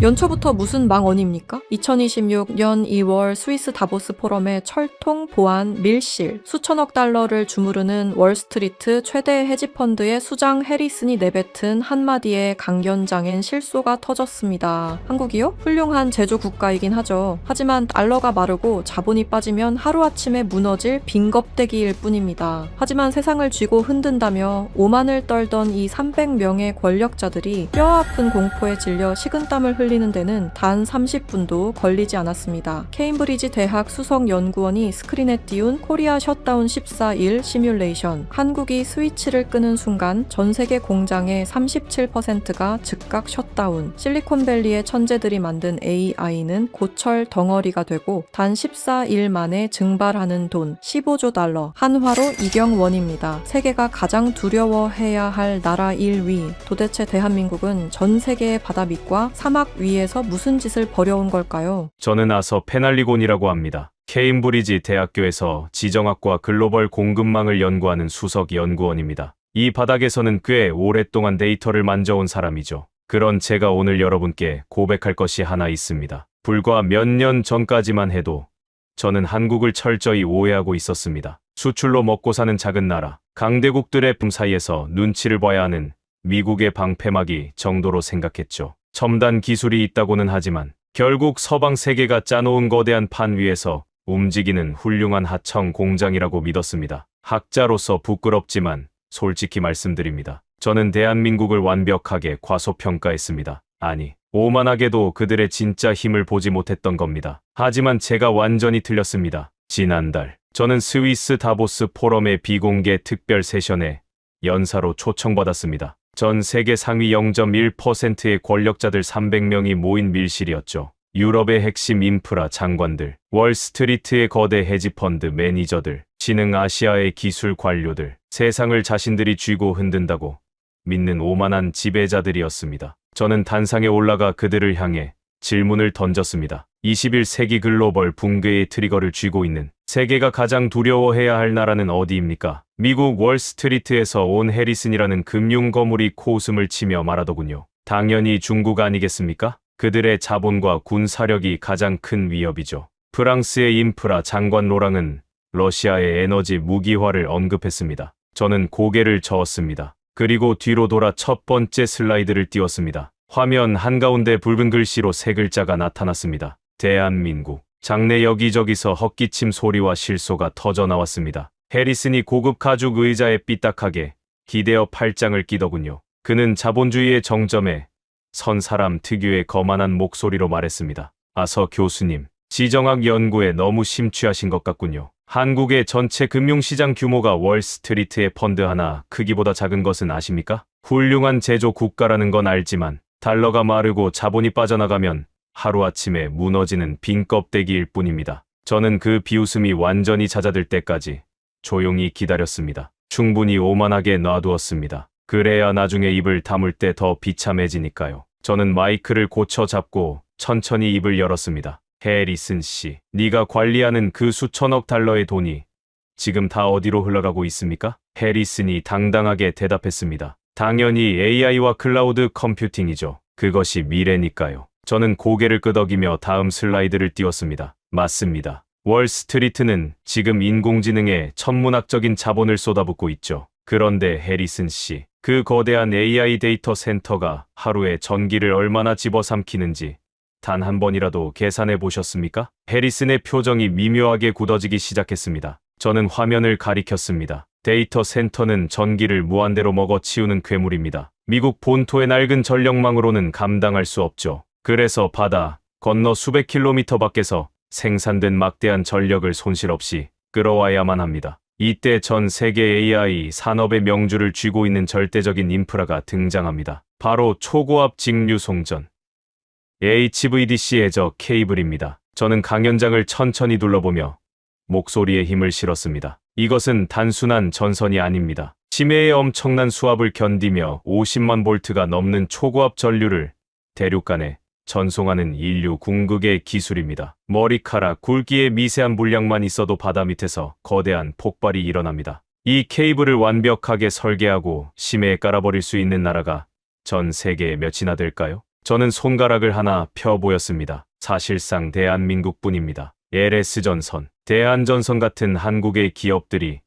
연초부터 무슨 망언입니까? 2026년 2월 스위스 다보스 포럼의 철통, 보안, 밀실, 수천억 달러를 주무르는 월스트리트 최대 헤지펀드의 수장 해리슨이 내뱉은 한마디의 강연장엔 실소가 터졌습니다. 한국이요? 훌륭한 제조 국가이긴 하죠. 하지만 달러가 마르고 자본이 빠지면 하루아침에 무너질 빈껍데기일 뿐입니다. 하지만 세상을 쥐고 흔든다며 오만을 떨던 이 300명의 권력자들이 뼈아픈 공포에 질려 식은땀을 흘리는 데는 단 30분도 걸리지 않았습니다. 케임브리지 대학 수석연구원이 스크린에 띄운 코리아 셧다운 14일 시뮬레이션. 한국이 스위치를 끄는 순간 전 세계 공장의 37%가 즉각 셧다운. 실리콘밸리의 천재들이 만든 AI는 고철 덩어리가 되고 단 14일 만에 증발하는 돈 15조 달러. 한화로 이경원입니다. 세계가 가장 두려워해야 할 나라 1위. 도대체 대한민국은 전 세계의 바다 밑과 사막 위에서 무슨 짓을 벌여온 걸까요? 저는 아서 페날리곤이라고 합니다. 케임브리지 대학교에서 지정학과 글로벌 공급망을 연구하는 수석 연구원입니다. 이 바닥에서는 꽤 오랫동안 데이터를 만져온 사람이죠. 그런 제가 오늘 여러분께 고백할 것이 하나 있습니다. 불과 몇 년 전까지만 해도 저는 한국을 철저히 오해하고 있었습니다. 수출로 먹고 사는 작은 나라, 강대국들의 품 사이에서 눈치를 봐야 하는 미국의 방패막이 정도로 생각했죠. 첨단 기술이 있다고는 하지만 결국 서방 세계가 짜놓은 거대한 판 위에서 움직이는 훌륭한 하청 공장이라고 믿었습니다. 학자로서 부끄럽지만 솔직히 말씀드립니다. 저는 대한민국을 완벽하게 과소평가했습니다. 아니, 오만하게도 그들의 진짜 힘을 보지 못했던 겁니다. 하지만 제가 완전히 틀렸습니다. 지난달 저는 스위스 다보스 포럼의 비공개 특별 세션에 연사로 초청받았습니다. 전 세계 상위 0.1%의 권력자들 300명이 모인 밀실이었죠. 유럽의 핵심 인프라 장관들, 월스트리트의 거대 헤지펀드 매니저들, 지능 아시아의 기술 관료들, 세상을 자신들이 쥐고 흔든다고 믿는 오만한 지배자들이었습니다. 저는 단상에 올라가 그들을 향해 질문을 던졌습니다. 21세기 글로벌 붕괴의 트리거를 쥐고 있는 세계가 가장 두려워해야 할 나라는 어디입니까? 미국 월스트리트에서 온 해리슨이라는 금융거물이 코웃음을 치며 말하더군요. 당연히 중국 아니겠습니까? 그들의 자본과 군사력이 가장 큰 위협이죠. 프랑스의 인프라 장관 로랑은 러시아의 에너지 무기화를 언급했습니다. 저는 고개를 저었습니다. 그리고 뒤로 돌아 첫 번째 슬라이드를 띄웠습니다. 화면 한가운데 붉은 글씨로 세 글자가 나타났습니다. 대한민국. 장내 여기저기서 헛기침 소리와 실소가 터져나왔습니다. 해리슨이 고급 가죽 의자에 삐딱하게 기대어 팔짱을 끼더군요. 그는 자본주의의 정점에 선 사람 특유의 거만한 목소리로 말했습니다. 아서 교수님, 지정학 연구에 너무 심취하신 것 같군요. 한국의 전체 금융시장 규모가 월스트리트의 펀드 하나 크기보다 작은 것은 아십니까? 훌륭한 제조 국가라는 건 알지만 달러가 마르고 자본이 빠져나가면 하루아침에 무너지는 빈 껍데기일 뿐입니다. 저는 그 비웃음이 완전히 잦아들 때까지 조용히 기다렸습니다. 충분히 오만하게 놔두었습니다. 그래야 나중에 입을 다물 때 더 비참해지니까요. 저는 마이크를 고쳐 잡고 천천히 입을 열었습니다. 해리슨 씨, 네가 관리하는 그 수천억 달러의 돈이 지금 다 어디로 흘러가고 있습니까? 해리슨이 당당하게 대답했습니다. 당연히 AI와 클라우드 컴퓨팅이죠. 그것이 미래니까요. 저는 고개를 끄덕이며 다음 슬라이드를 띄웠습니다. 맞습니다. 월스트리트는 지금 인공지능에 천문학적인 자본을 쏟아붓고 있죠. 그런데 해리슨 씨, 그 거대한 AI 데이터 센터가 하루에 전기를 얼마나 집어삼키는지 단 한 번이라도 계산해 보셨습니까? 해리슨의 표정이 미묘하게 굳어지기 시작했습니다. 저는 화면을 가리켰습니다. 데이터 센터는 전기를 무한대로 먹어치우는 괴물입니다. 미국 본토의 낡은 전력망으로는 감당할 수 없죠. 그래서 바다 건너 수백 킬로미터 밖에서 생산된 막대한 전력을 손실 없이 끌어와야만 합니다. 이때 전 세계 AI 산업의 명주를 쥐고 있는 절대적인 인프라가 등장합니다. 바로 초고압 직류송전 HVDC 해저 케이블입니다. 저는 강연장을 천천히 둘러보며 목소리에 힘을 실었습니다. 이것은 단순한 전선이 아닙니다. 심해의 엄청난 수압을 견디며 50만 볼트가 넘는 초고압 전류를 대륙간에 전송하는 인류 궁극의 기술입니다. 머리카락 굵기의 미세한 물량만 있어도 바다 밑에서 거대한 폭발이 일어납니다. 이 케이블을 완벽하게 설계하고 심해에 깔아버릴 수 있는 나라가 전 세계에 몇이나 될까요? 저는 손가락을 하나 펴 보였습니다. 사실상 대한민국뿐입니다. LS전선, 대한전선 같은 한국의 기업들이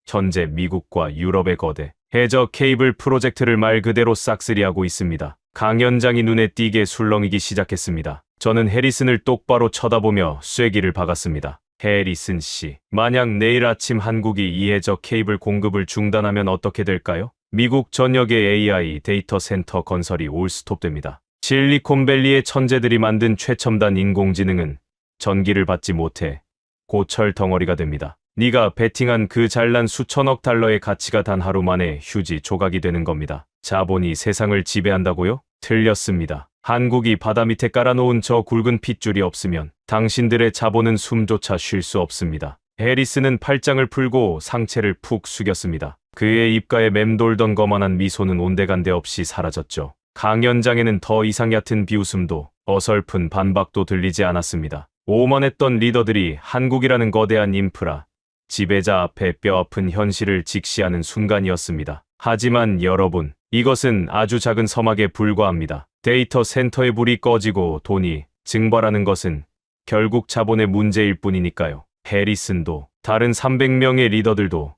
현재 미국과 유럽의 거대 해저 케이블 프로젝트를 말 그대로 싹쓸이하고 있습니다. 강 연장이 눈에 띄게 술렁이기 시작했습니다. 저는 해리슨을 똑바로 쳐다보며 쐐기를 박았습니다. 해리슨 씨, 만약 내일 아침 한국이 이 해저 케이블 공급을 중단하면 어떻게 될까요? 미국 전역의 AI 데이터 센터 건설이 올스톱됩니다. 실리콘밸리의 천재들이 만든 최첨단 인공지능은 전기를 받지 못해 고철 덩어리가 됩니다. 네가 베팅한 그 잘난 수천억 달러의 가치가 단 하루 만에 휴지 조각이 되는 겁니다. 자본이 세상을 지배한다고요? 틀렸습니다. 한국이 바다 밑에 깔아놓은 저 굵은 핏줄이 없으면 당신들의 자본은 숨조차 쉴 수 없습니다. 해리스는 팔짱을 풀고 상체를 푹 숙였습니다. 그의 입가에 맴돌던 거만한 미소는 온데간데 없이 사라졌죠. 강연장에는 더 이상 얕은 비웃음도 어설픈 반박도 들리지 않았습니다. 오만했던 리더들이 한국이라는 거대한 인프라, 지배자 앞에 뼈아픈 현실을 직시하는 순간이었습니다. 하지만 여러분, 이것은 아주 작은 서막에 불과합니다. 데이터 센터의 불이 꺼지고 돈이 증발하는 것은 결국 자본의 문제일 뿐이니까요. 해리슨도 다른 300명의 리더들도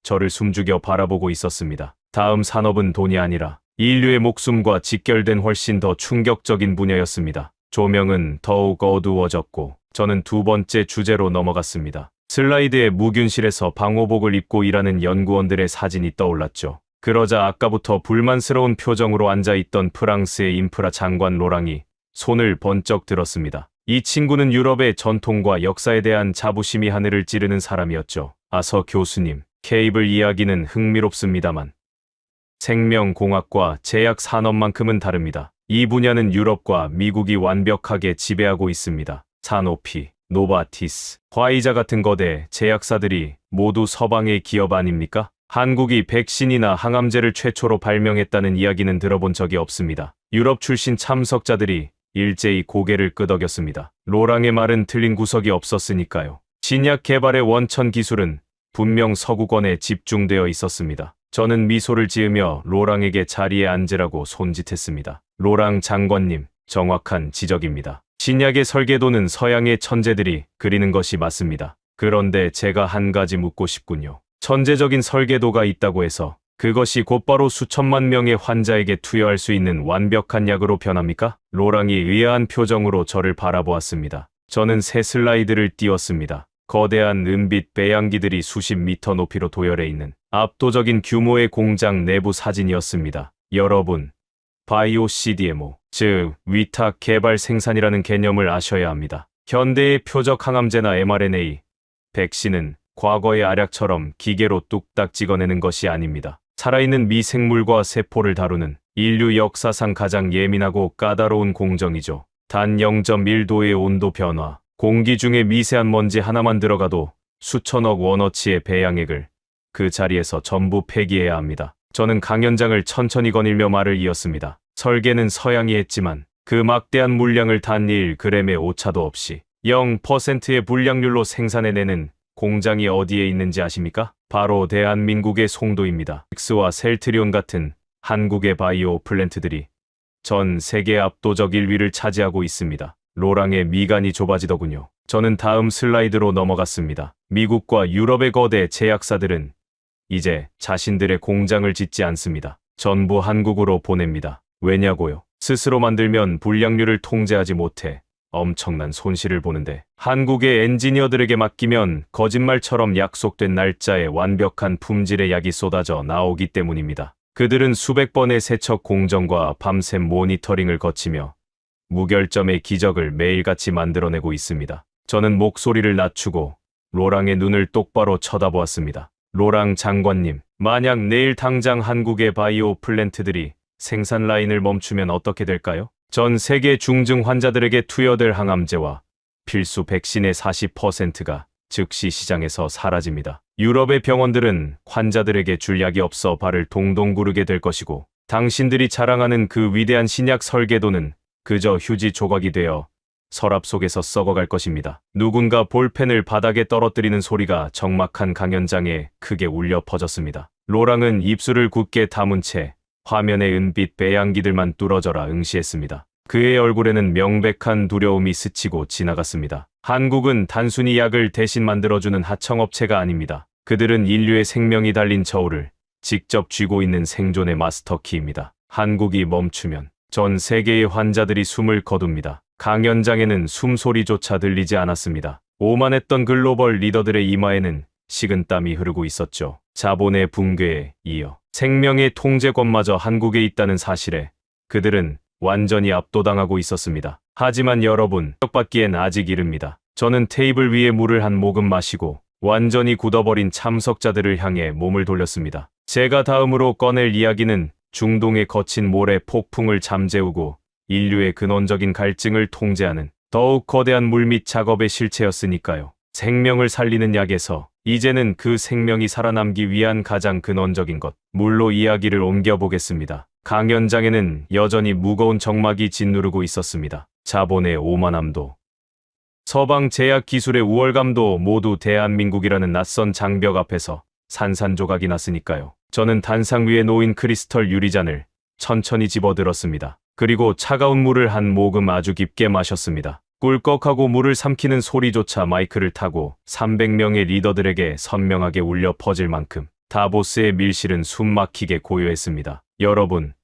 저를 숨죽여 바라보고 있었습니다. 다음 산업은 돈이 아니라 인류의 목숨과 직결된 훨씬 더 충격적인 분야였습니다. 조명은 더욱 어두워졌고 저는 두 번째 주제로 넘어갔습니다. 슬라이드에 무균실에서 방호복을 입고 일하는 연구원들의 사진이 떠올랐죠. 그러자 아까부터 불만스러운 표정으로 앉아있던 프랑스의 인프라 장관 로랑이 손을 번쩍 들었습니다. 이 친구는 유럽의 전통과 역사에 대한 자부심이 하늘을 찌르는 사람이었죠. 아서 교수님, 케이블 이야기는 흥미롭습니다만 생명공학과 제약 산업만큼은 다릅니다. 이 분야는 유럽과 미국이 완벽하게 지배하고 있습니다. 사노피, 노바티스, 화이자 같은 거대 제약사들이 모두 서방의 기업 아닙니까? 한국이 백신이나 항암제를 최초로 발명했다는 이야기는 들어본 적이 없습니다. 유럽 출신 참석자들이 일제히 고개를 끄덕였습니다. 로랑의 말은 틀린 구석이 없었으니까요. 신약 개발의 원천 기술은 분명 서구권에 집중되어 있었습니다. 저는 미소를 지으며 로랑에게 자리에 앉으라고 손짓했습니다. 로랑 장관님, 정확한 지적입니다. 신약의 설계도는 서양의 천재들이 그리는 것이 맞습니다. 그런데 제가 한 가지 묻고 싶군요. 천재적인 설계도가 있다고 해서 그것이 곧바로 수천만 명의 환자에게 투여할 수 있는 완벽한 약으로 변합니까? 로랑이 의아한 표정으로 저를 바라보았습니다. 저는 새 슬라이드를 띄웠습니다. 거대한 은빛 배양기들이 수십 미터 높이로 도열해 있는 압도적인 규모의 공장 내부 사진이었습니다. 여러분, 바이오 CDMO, 즉 위탁 개발 생산이라는 개념을 아셔야 합니다. 현대의 표적 항암제나 mRNA, 백신은 과거의 알약처럼 기계로 뚝딱 찍어내는 것이 아닙니다. 살아있는 미생물과 세포를 다루는 인류 역사상 가장 예민하고 까다로운 공정이죠. 단 0.1도의 온도 변화, 공기 중에 미세한 먼지 하나만 들어가도 수천억 원어치의 배양액을 그 자리에서 전부 폐기해야 합니다. 저는 강연장을 천천히 거닐며 말을 이었습니다. 설계는 서양이 했지만 그 막대한 물량을 단 1g의 오차도 없이 0%의 불량률로 생산해내는 공장이 어디에 있는지 아십니까? 바로 대한민국의 송도입니다. 엑스와 셀트리온 같은 한국의 바이오 플랜트들이 전 세계 압도적 1위를 차지하고 있습니다. 로랑의 미간이 좁아지더군요. 저는 다음 슬라이드로 넘어갔습니다. 미국과 유럽의 거대 제약사들은 이제 자신들의 공장을 짓지 않습니다. 전부 한국으로 보냅니다. 왜냐고요? 스스로 만들면 불량률을 통제하지 못해 엄청난 손실을 보는데 한국의 엔지니어들에게 맡기면 거짓말처럼 약속된 날짜에 완벽한 품질의 약이 쏟아져 나오기 때문입니다. 그들은 수백 번의 세척 공정과 밤샘 모니터링을 거치며 무결점의 기적을 매일같이 만들어내고 있습니다. 저는 목소리를 낮추고 로랑의 눈을 똑바로 쳐다보았습니다. 로랑 장관님, 만약 내일 당장 한국의 바이오 플랜트들이 생산 라인을 멈추면 어떻게 될까요? 전 세계 중증 환자들에게 투여될 항암제와 필수 백신의 40%가 즉시 시장에서 사라집니다. 유럽의 병원들은 환자들에게 줄 약이 없어 발을 동동 구르게 될 것이고 당신들이 자랑하는 그 위대한 신약 설계도는 그저 휴지 조각이 되어 서랍 속에서 썩어갈 것입니다. 누군가 볼펜을 바닥에 떨어뜨리는 소리가 적막한 강연장에 크게 울려 퍼졌습니다. 로랑은 입술을 굳게 다문 채 화면의 은빛 배양기들만 뚫어져라 응시했습니다. 그의 얼굴에는 명백한 두려움이 스치고 지나갔습니다. 한국은 단순히 약을 대신 만들어주는 하청업체가 아닙니다. 그들은 인류의 생명이 달린 저울을 직접 쥐고 있는 생존의 마스터키입니다. 한국이 멈추면 전 세계의 환자들이 숨을 거둡니다. 강연장에는 숨소리조차 들리지 않았습니다. 오만했던 글로벌 리더들의 이마에는 식은땀이 흐르고 있었죠. 자본의 붕괴에 이어 생명의 통제권마저 한국에 있다는 사실에 그들은 완전히 압도당하고 있었습니다. 하지만 여러분, 받기엔 아직 이릅니다. 저는 테이블 위에 물을 한 모금 마시고 완전히 굳어버린 참석자들을 향해 몸을 돌렸습니다. 제가 다음으로 꺼낼 이야기는 중동의 거친 모래 폭풍을 잠재우고 인류의 근원적인 갈증을 통제하는 더욱 거대한 물밑 작업의 실체였으니까요. 생명을 살리는 약에서 이제는 그 생명이 살아남기 위한 가장 근원적인 것, 물로 이야기를 옮겨보겠습니다. 강연장에는 여전히 무거운 정막이 짓누르고 있었습니다. 자본의 오만함도, 서방 제약 기술의 우월감도 모두 대한민국이라는 낯선 장벽 앞에서 산산조각이 났으니까요. 저는 단상 위에 놓인 크리스털 유리잔을 천천히 집어들었습니다. 그리고 차가운 물을 한 모금 아주 깊게 마셨습니다. 꿀꺽하고 물을 삼키는 소리조차 마이크를 타고 300명의 리더들에게 선명하게 울려 퍼질 만큼 다보스의 밀실은 숨막히게 고요했습니다. 여러분,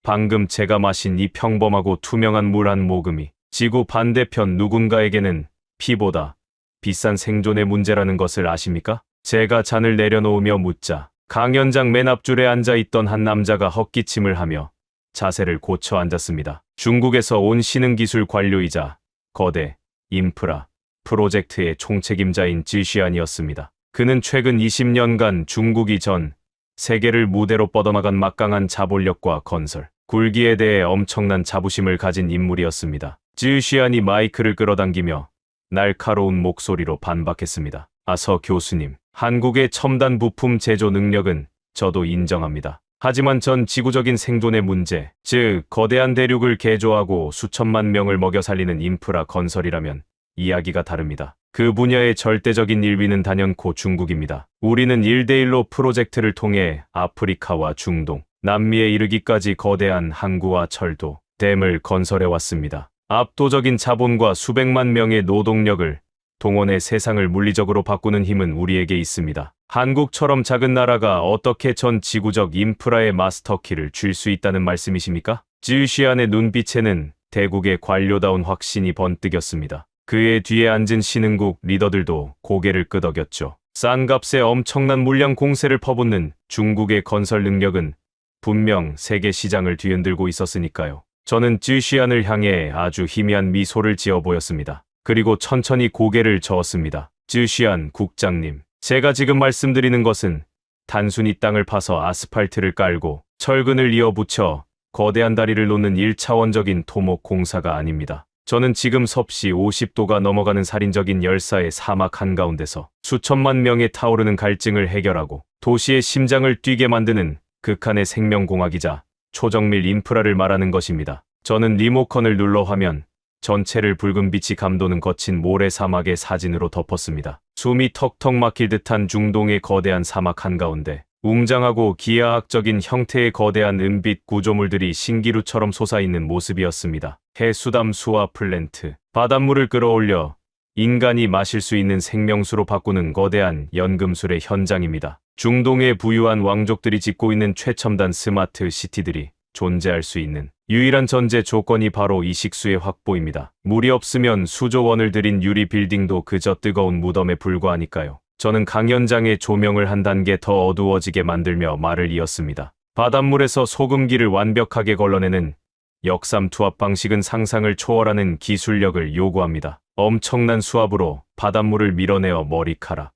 방금 제가 마신 이 평범하고 투명한 물 한 모금이 지구 반대편 누군가에게는 피보다 비싼 생존의 문제라는 것을 아십니까? 제가 잔을 내려놓으며 묻자 강연장 맨 앞줄에 앉아있던 한 남자가 헛기침을 하며 자세를 고쳐 앉았습니다. 중국에서 온 신흥기술 관료이자 거대 인프라 프로젝트의 총책임자인 지시안이었습니다. 그는 최근 20년간 중국이 전 세계를 무대로 뻗어나간 막강한 자본력과 건설, 굴기에 대해 엄청난 자부심을 가진 인물이었습니다. 지시안이 마이크를 끌어당기며 날카로운 목소리로 반박했습니다. 서 교수님, 한국의 첨단 부품 제조 능력은 저도 인정합니다. 하지만 전 지구적인 생존의 문제, 즉 거대한 대륙을 개조하고 수천만 명을 먹여 살리는 인프라 건설이라면 이야기가 다릅니다. 그 분야의 절대적인 1위는 단연코 중국입니다. 우리는 1대1로 프로젝트를 통해 아프리카와 중동, 남미에 이르기까지 거대한 항구와 철도, 댐을 건설해왔습니다. 압도적인 자본과 수백만 명의 노동력을 동원해 세상을 물리적으로 바꾸는 힘은 우리에게 있습니다. 한국처럼 작은 나라가 어떻게 전 지구적 인프라의 마스터키를 쥘 수 있다는 말씀이십니까? 지시안의 눈빛에는 대국의 관료다운 확신이 번뜩였습니다. 그의 뒤에 앉은 신흥국 리더들도 고개를 끄덕였죠. 싼 값에 엄청난 물량 공세를 퍼붓는 중국의 건설 능력은 분명 세계 시장을 뒤흔들고 있었으니까요. 저는 지시안을 향해 아주 희미한 미소를 지어 보였습니다. 그리고 천천히 고개를 저었습니다. 지시안 국장님, 제가 지금 말씀드리는 것은 단순히 땅을 파서 아스팔트를 깔고 철근을 이어붙여 거대한 다리를 놓는 1차원적인 토목 공사가 아닙니다. 저는 지금 섭씨 50도가 넘어가는 살인적인 열사의 사막 한가운데서 수천만 명의 타오르는 갈증을 해결하고 도시의 심장을 뛰게 만드는 극한의 생명공학이자 초정밀 인프라를 말하는 것입니다. 저는 리모컨을 눌러 화면 전체를 붉은 빛이 감도는 거친 모래 사막의 사진으로 덮었습니다. 숨이 턱턱 막힐 듯한 중동의 거대한 사막 한가운데 웅장하고 기하학적인 형태의 거대한 은빛 구조물들이 신기루처럼 솟아있는 모습이었습니다. 해수담 수화 플랜트, 바닷물을 끌어올려 인간이 마실 수 있는 생명수로 바꾸는 거대한 연금술의 현장입니다. 중동의 부유한 왕족들이 짓고 있는 최첨단 스마트 시티들이 존재할 수 있는 유일한 전제 조건이 바로 이 식수의 확보입니다. 물이 없으면 수조 원을 들인 유리 빌딩도 그저 뜨거운 무덤에 불과하니까요. 저는 강연장의 조명을 한 단계 더 어두워지게 만들며 말을 이었습니다. 바닷물에서 소금기를 완벽하게 걸러내는 역삼 투합 방식은 상상을 초월하는 기술력을 요구합니다. 엄청난 수압으로 바닷물을 밀어내어 머리카락,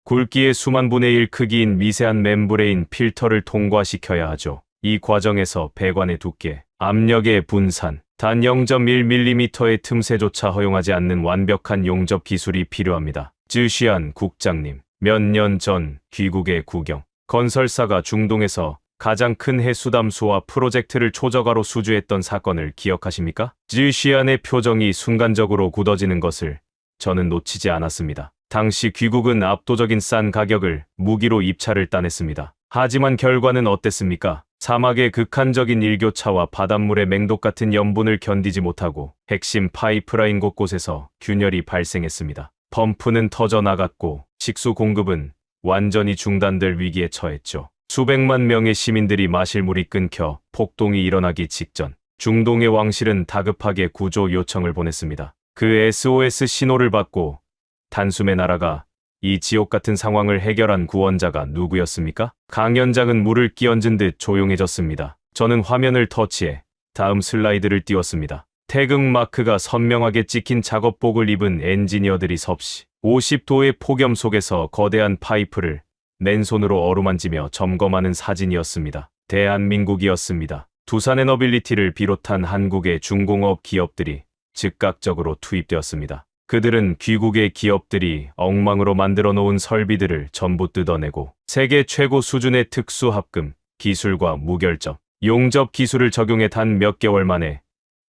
굵기의 수만 분의 1 크기인 미세한 멤브레인 필터를 통과시켜야 하죠. 이 과정에서 배관의 두께, 압력의 분산, 단 0.1mm의 틈새조차 허용하지 않는 완벽한 용접 기술이 필요합니다. 지시안 국장님, 몇 년 전 귀국의 구경, 건설사가 중동에서 가장 큰 해수담 수화 프로젝트를 초저가로 수주했던 사건을 기억하십니까? 지시안의 표정이 순간적으로 굳어지는 것을 저는 놓치지 않았습니다. 당시 귀국은 압도적인 싼 가격을 무기로 입찰을 따냈습니다. 하지만 결과는 어땠습니까? 사막의 극한적인 일교차와 바닷물의 맹독 같은 염분을 견디지 못하고 핵심 파이프라인 곳곳에서 균열이 발생했습니다. 펌프는 터져 나갔고 식수 공급은 완전히 중단될 위기에 처했죠. 수백만 명의 시민들이 마실 물이 끊겨 폭동이 일어나기 직전 중동의 왕실은 다급하게 구조 요청을 보냈습니다. 그 SOS 신호를 받고 단숨에 나라가 이 지옥 같은 상황을 해결한 구원자가 누구였습니까? 강연장은 물을 끼얹은 듯 조용해졌습니다. 저는 화면을 터치해 다음 슬라이드를 띄웠습니다. 태극 마크가 선명하게 찍힌 작업복을 입은 엔지니어들이 섭씨 50도의 폭염 속에서 거대한 파이프를 맨손으로 어루만지며 점검하는 사진이었습니다. 대한민국이었습니다. 두산에너빌리티를 비롯한 한국의 중공업 기업들이 즉각적으로 투입되었습니다. 그들은 귀국의 기업들이 엉망으로 만들어 놓은 설비들을 전부 뜯어내고 세계 최고 수준의 특수합금, 기술과 무결점, 용접 기술을 적용해 단 몇 개월 만에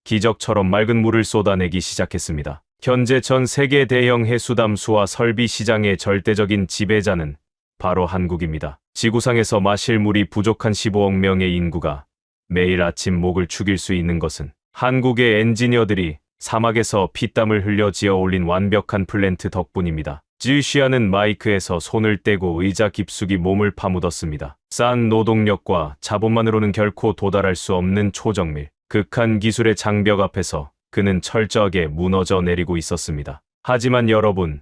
기적처럼 맑은 물을 쏟아내기 시작했습니다. 현재 전 세계 대형 해수담수와 설비 시장의 절대적인 지배자는 바로 한국입니다. 지구상에서 마실 물이 부족한 15억 명의 인구가 매일 아침 목을 축일 수 있는 것은 한국의 엔지니어들이 사막에서 피땀을 흘려 지어 올린 완벽한 플랜트 덕분입니다. 지우시아는 마이크에서 손을 떼고 의자 깊숙이 몸을 파묻었습니다. 싼 노동력과 자본만으로는 결코 도달할 수 없는 초정밀, 극한 기술의 장벽 앞에서 그는 철저하게 무너져 내리고 있었습니다. 하지만 여러분,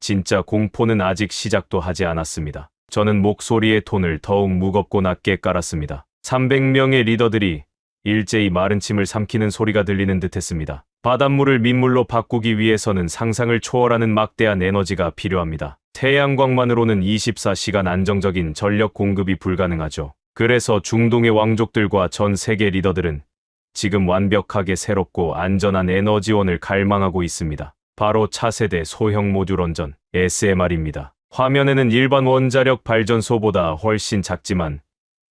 진짜 공포는 아직 시작도 하지 않았습니다. 저는 목소리의 톤을 더욱 무겁고 낮게 깔았습니다. 300명의 리더들이 일제히 마른 침을 삼키는 소리가 들리는 듯했습니다. 바닷물을 민물로 바꾸기 위해서는 상상을 초월하는 막대한 에너지가 필요합니다. 태양광만으로는 24시간 안정적인 전력 공급이 불가능하죠. 그래서 중동의 왕족들과 전 세계 리더들은 지금 완벽하게 새롭고 안전한 에너지원을 갈망하고 있습니다. 바로 차세대 소형 모듈 원전 SMR입니다. 화면에는 일반 원자력 발전소보다 훨씬 작지만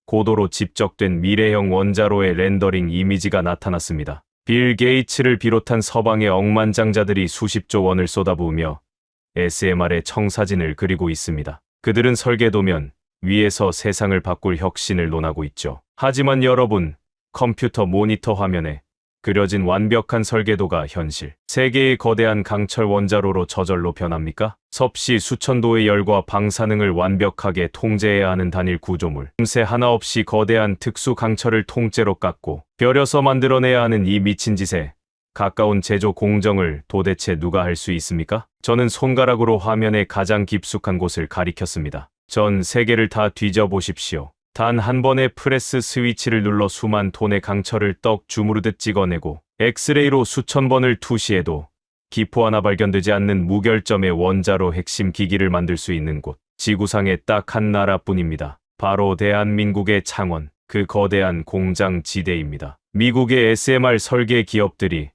고도로 집적된 미래형 원자로의 렌더링 이미지가 나타났습니다. 빌 게이츠를 비롯한 서방의 억만장자들이 수십조 원을 쏟아부으며 SMR의 청사진을 그리고 있습니다. 그들은 설계도면 위에서 세상을 바꿀 혁신을 논하고 있죠. 하지만 여러분, 컴퓨터 모니터 화면에 그려진 완벽한 설계도가 현실, 세계의 거대한 강철 원자로로 저절로 변합니까? 섭씨 수천도의 열과 방사능을 완벽하게 통제해야 하는 단일 구조물, 틈새 하나 없이 거대한 특수 강철을 통째로 깎고 벼려서 만들어내야 하는 이 미친 짓에 가까운 제조 공정을 도대체 누가 할 수 있습니까? 저는 손가락으로 화면의 가장 깊숙한 곳을 가리켰습니다. 전 세계를 다 뒤져보십시오. 단 한 번의 프레스 스위치를 눌러 수만 톤의 강철을 떡 주무르듯 찍어내고 엑스레이로 수천 번을 투시해도 기포 하나 발견되지 않는 무결점의 원자로 핵심 기기를 만들 수 있는 곳, 지구상에 딱 한 나라뿐입니다. 바로 대한민국의 창원, 그 거대한 공장 지대입니다. 미국의 SMR 설계 기업들이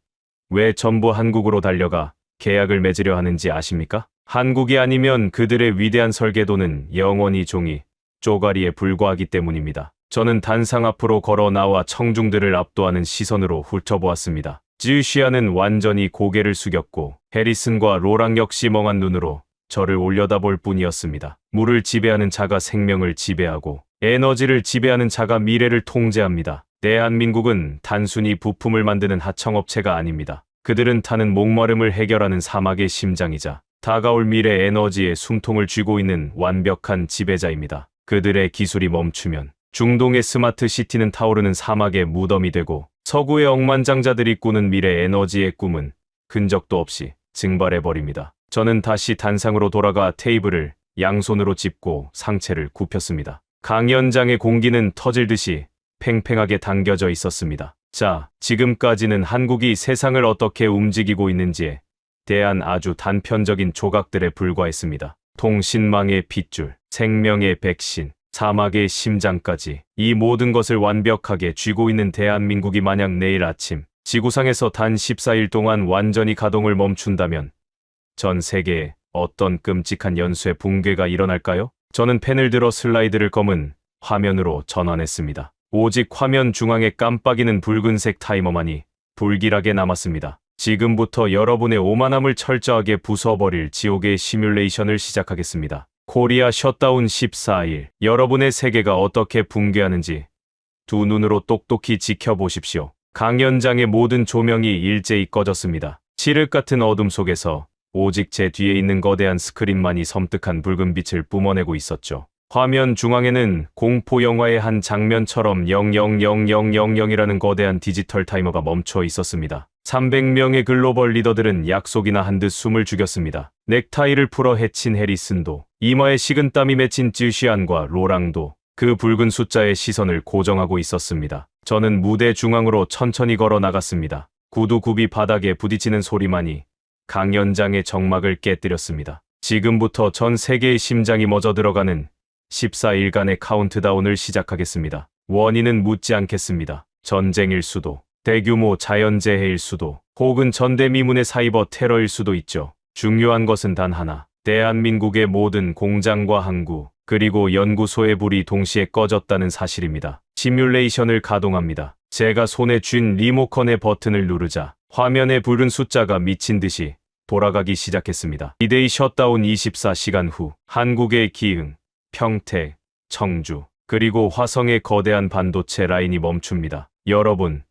왜 전부 한국으로 달려가 계약을 맺으려 하는지 아십니까? 한국이 아니면 그들의 위대한 설계도는 영원히 종이 쪼가리에 불과하기 때문입니다. 저는 단상 앞으로 걸어 나와 청중들을 압도하는 시선으로 훑어보았습니다. 지우시아는 완전히 고개를 숙였고 해리슨과 로랑 역시 멍한 눈으로 저를 올려다볼 뿐이었습니다. 물을 지배하는 자가 생명을 지배하고 에너지를 지배하는 자가 미래를 통제합니다. 대한민국은 단순히 부품을 만드는 하청업체가 아닙니다. 그들은 타는 목마름을 해결하는 사막의 심장이자 다가올 미래 에너지의 숨통을 쥐고 있는 완벽한 지배자입니다. 그들의 기술이 멈추면 중동의 스마트 시티는 타오르는 사막의 무덤이 되고 서구의 억만장자들이 꾸는 미래 에너지의 꿈은 흔적도 없이 증발해버립니다. 저는 다시 단상으로 돌아가 테이블을 양손으로 짚고 상체를 굽혔습니다. 강연장의 공기는 터질 듯이 팽팽하게 당겨져 있었습니다. 자, 지금까지는 한국이 세상을 어떻게 움직이고 있는지에 대한 아주 단편적인 조각들에 불과했습니다. 통신망의 핏줄, 생명의 백신, 사막의 심장까지 이 모든 것을 완벽하게 쥐고 있는 대한민국이 만약 내일 아침 지구상에서 단 14일 동안 완전히 가동을 멈춘다면 전 세계에 어떤 끔찍한 연쇄 붕괴가 일어날까요? 저는 펜을 들어 슬라이드를 검은 화면으로 전환했습니다. 오직 화면 중앙에 깜빡이는 붉은색 타이머만이 불길하게 남았습니다. 지금부터 여러분의 오만함을 철저하게 부숴버릴 지옥의 시뮬레이션을 시작하겠습니다. 코리아 셧다운 14일, 여러분의 세계가 어떻게 붕괴하는지 두 눈으로 똑똑히 지켜보십시오. 강연장의 모든 조명이 일제히 꺼졌습니다. 칠흑 같은 어둠 속에서 오직 제 뒤에 있는 거대한 스크린만이 섬뜩한 붉은 빛을 뿜어내고 있었죠. 화면 중앙에는 공포 영화의 한 장면처럼 000000이라는 거대한 디지털 타이머가 멈춰 있었습니다. 300명의 글로벌 리더들은 약속이나 한 듯 숨을 죽였습니다. 넥타이를 풀어 헤친 해리슨도, 이마에 식은땀이 맺힌 쯔시안과 로랑도 그 붉은 숫자의 시선을 고정하고 있었습니다. 저는 무대 중앙으로 천천히 걸어 나갔습니다. 구두굽이 바닥에 부딪히는 소리만이 강연장의 정막을 깨뜨렸습니다. 지금부터 전 세계의 심장이 멎어 들어가는 14일간의 카운트다운을 시작하겠습니다. 원인은 묻지 않겠습니다. 전쟁일 수도, 대규모 자연재해일 수도, 혹은 전대미문의 사이버 테러일 수도 있죠. 중요한 것은 단 하나. 대한민국의 모든 공장과 항구, 그리고 연구소의 불이 동시에 꺼졌다는 사실입니다. 시뮬레이션을 가동합니다. 제가 손에 쥔 리모컨의 버튼을 누르자 화면에 붉은 숫자가 미친 듯이 돌아가기 시작했습니다. 디데이 셧다운 24시간 후 한국의 기흥, 평택, 청주, 그리고 화성의 거대한 반도체 라인이 멈춥니다. 여러분,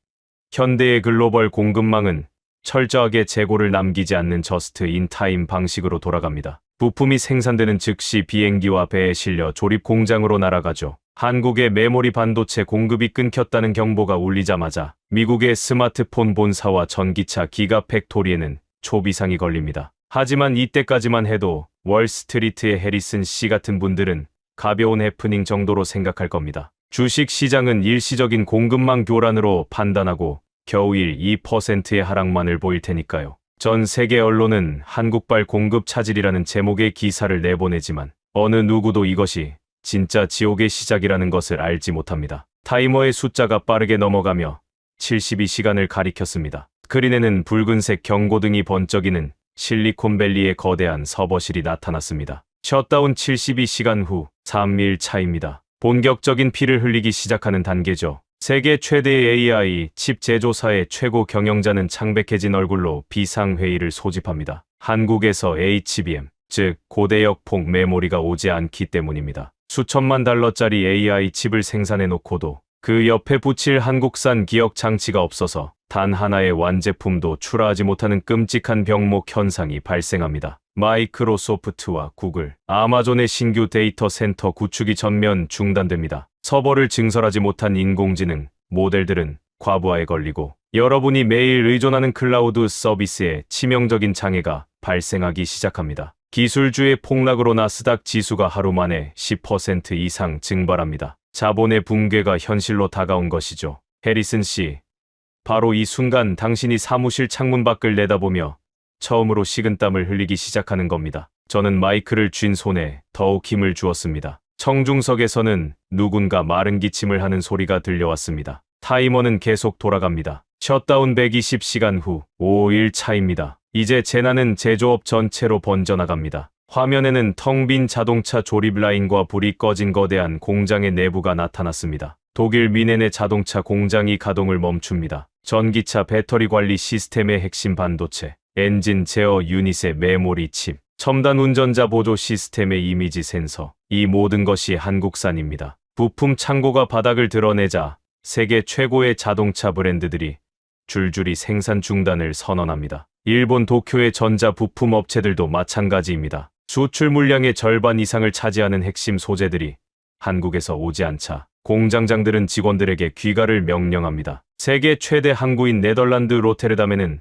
현대의 글로벌 공급망은 철저하게 재고를 남기지 않는 저스트 인 타임 방식으로 돌아갑니다. 부품이 생산되는 즉시 비행기와 배에 실려 조립 공장으로 날아가죠. 한국의 메모리 반도체 공급이 끊겼다는 경보가 울리자마자 미국의 스마트폰 본사와 전기차 기가 팩토리에는 초비상이 걸립니다. 하지만 이때까지만 해도 월스트리트의 해리슨 씨 같은 분들은 가벼운 해프닝 정도로 생각할 겁니다. 주식 시장은 일시적인 공급망 교란으로 판단하고 겨우일 2%의 하락만을 보일 테니까요. 전 세계 언론은 한국발 공급 차질이라는 제목의 기사를 내보내지만 어느 누구도 이것이 진짜 지옥의 시작이라는 것을 알지 못합니다. 타이머의 숫자가 빠르게 넘어가며 72시간을 가리켰습니다. 스크린에는 붉은색 경고등이 번쩍이는 실리콘밸리의 거대한 서버실이 나타났습니다. 셧다운 72시간 후 3일 차입니다. 본격적인 피를 흘리기 시작하는 단계죠. 세계 최대의 AI 칩 제조사의 최고 경영자는 창백해진 얼굴로 비상회의를 소집합니다. 한국에서 HBM, 즉 고대역 폭 메모리가 오지 않기 때문입니다. 수천만 달러짜리 AI 칩을 생산해 놓고도 그 옆에 붙일 한국산 기억 장치가 없어서 단 하나의 완제품도 출하하지 못하는 끔찍한 병목 현상이 발생합니다. 마이크로소프트와 구글, 아마존의 신규 데이터 센터 구축이 전면 중단됩니다. 서버를 증설하지 못한 인공지능 모델들은 과부하에 걸리고 여러분이 매일 의존하는 클라우드 서비스에 치명적인 장애가 발생하기 시작합니다. 기술주의 폭락으로 나스닥 지수가 하루 만에 10% 이상 증발합니다. 자본의 붕괴가 현실로 다가온 것이죠. 해리슨 씨, 바로 이 순간 당신이 사무실 창문 밖을 내다보며 처음으로 식은땀을 흘리기 시작하는 겁니다. 저는 마이크를 쥔 손에 더욱 힘을 주었습니다. 청중석에서는 누군가 마른 기침을 하는 소리가 들려왔습니다. 타이머는 계속 돌아갑니다. 셧다운 120시간 후 5일 차입니다. 이제 재난은 제조업 전체로 번져나갑니다. 화면에는 텅 빈 자동차 조립 라인과 불이 꺼진 거대한 공장의 내부가 나타났습니다. 독일 미넨의 자동차 공장이 가동을 멈춥니다. 전기차 배터리 관리 시스템의 핵심 반도체, 엔진 제어 유닛의 메모리 칩, 첨단 운전자 보조 시스템의 이미지 센서, 이 모든 것이 한국산입니다. 부품 창고가 바닥을 드러내자 세계 최고의 자동차 브랜드들이 줄줄이 생산 중단을 선언합니다. 일본 도쿄의 전자 부품 업체들도 마찬가지입니다. 수출 물량의 절반 이상을 차지하는 핵심 소재들이 한국에서 오지 않자 공장장들은 직원들에게 귀가를 명령합니다. 세계 최대 항구인 네덜란드 로테르담에는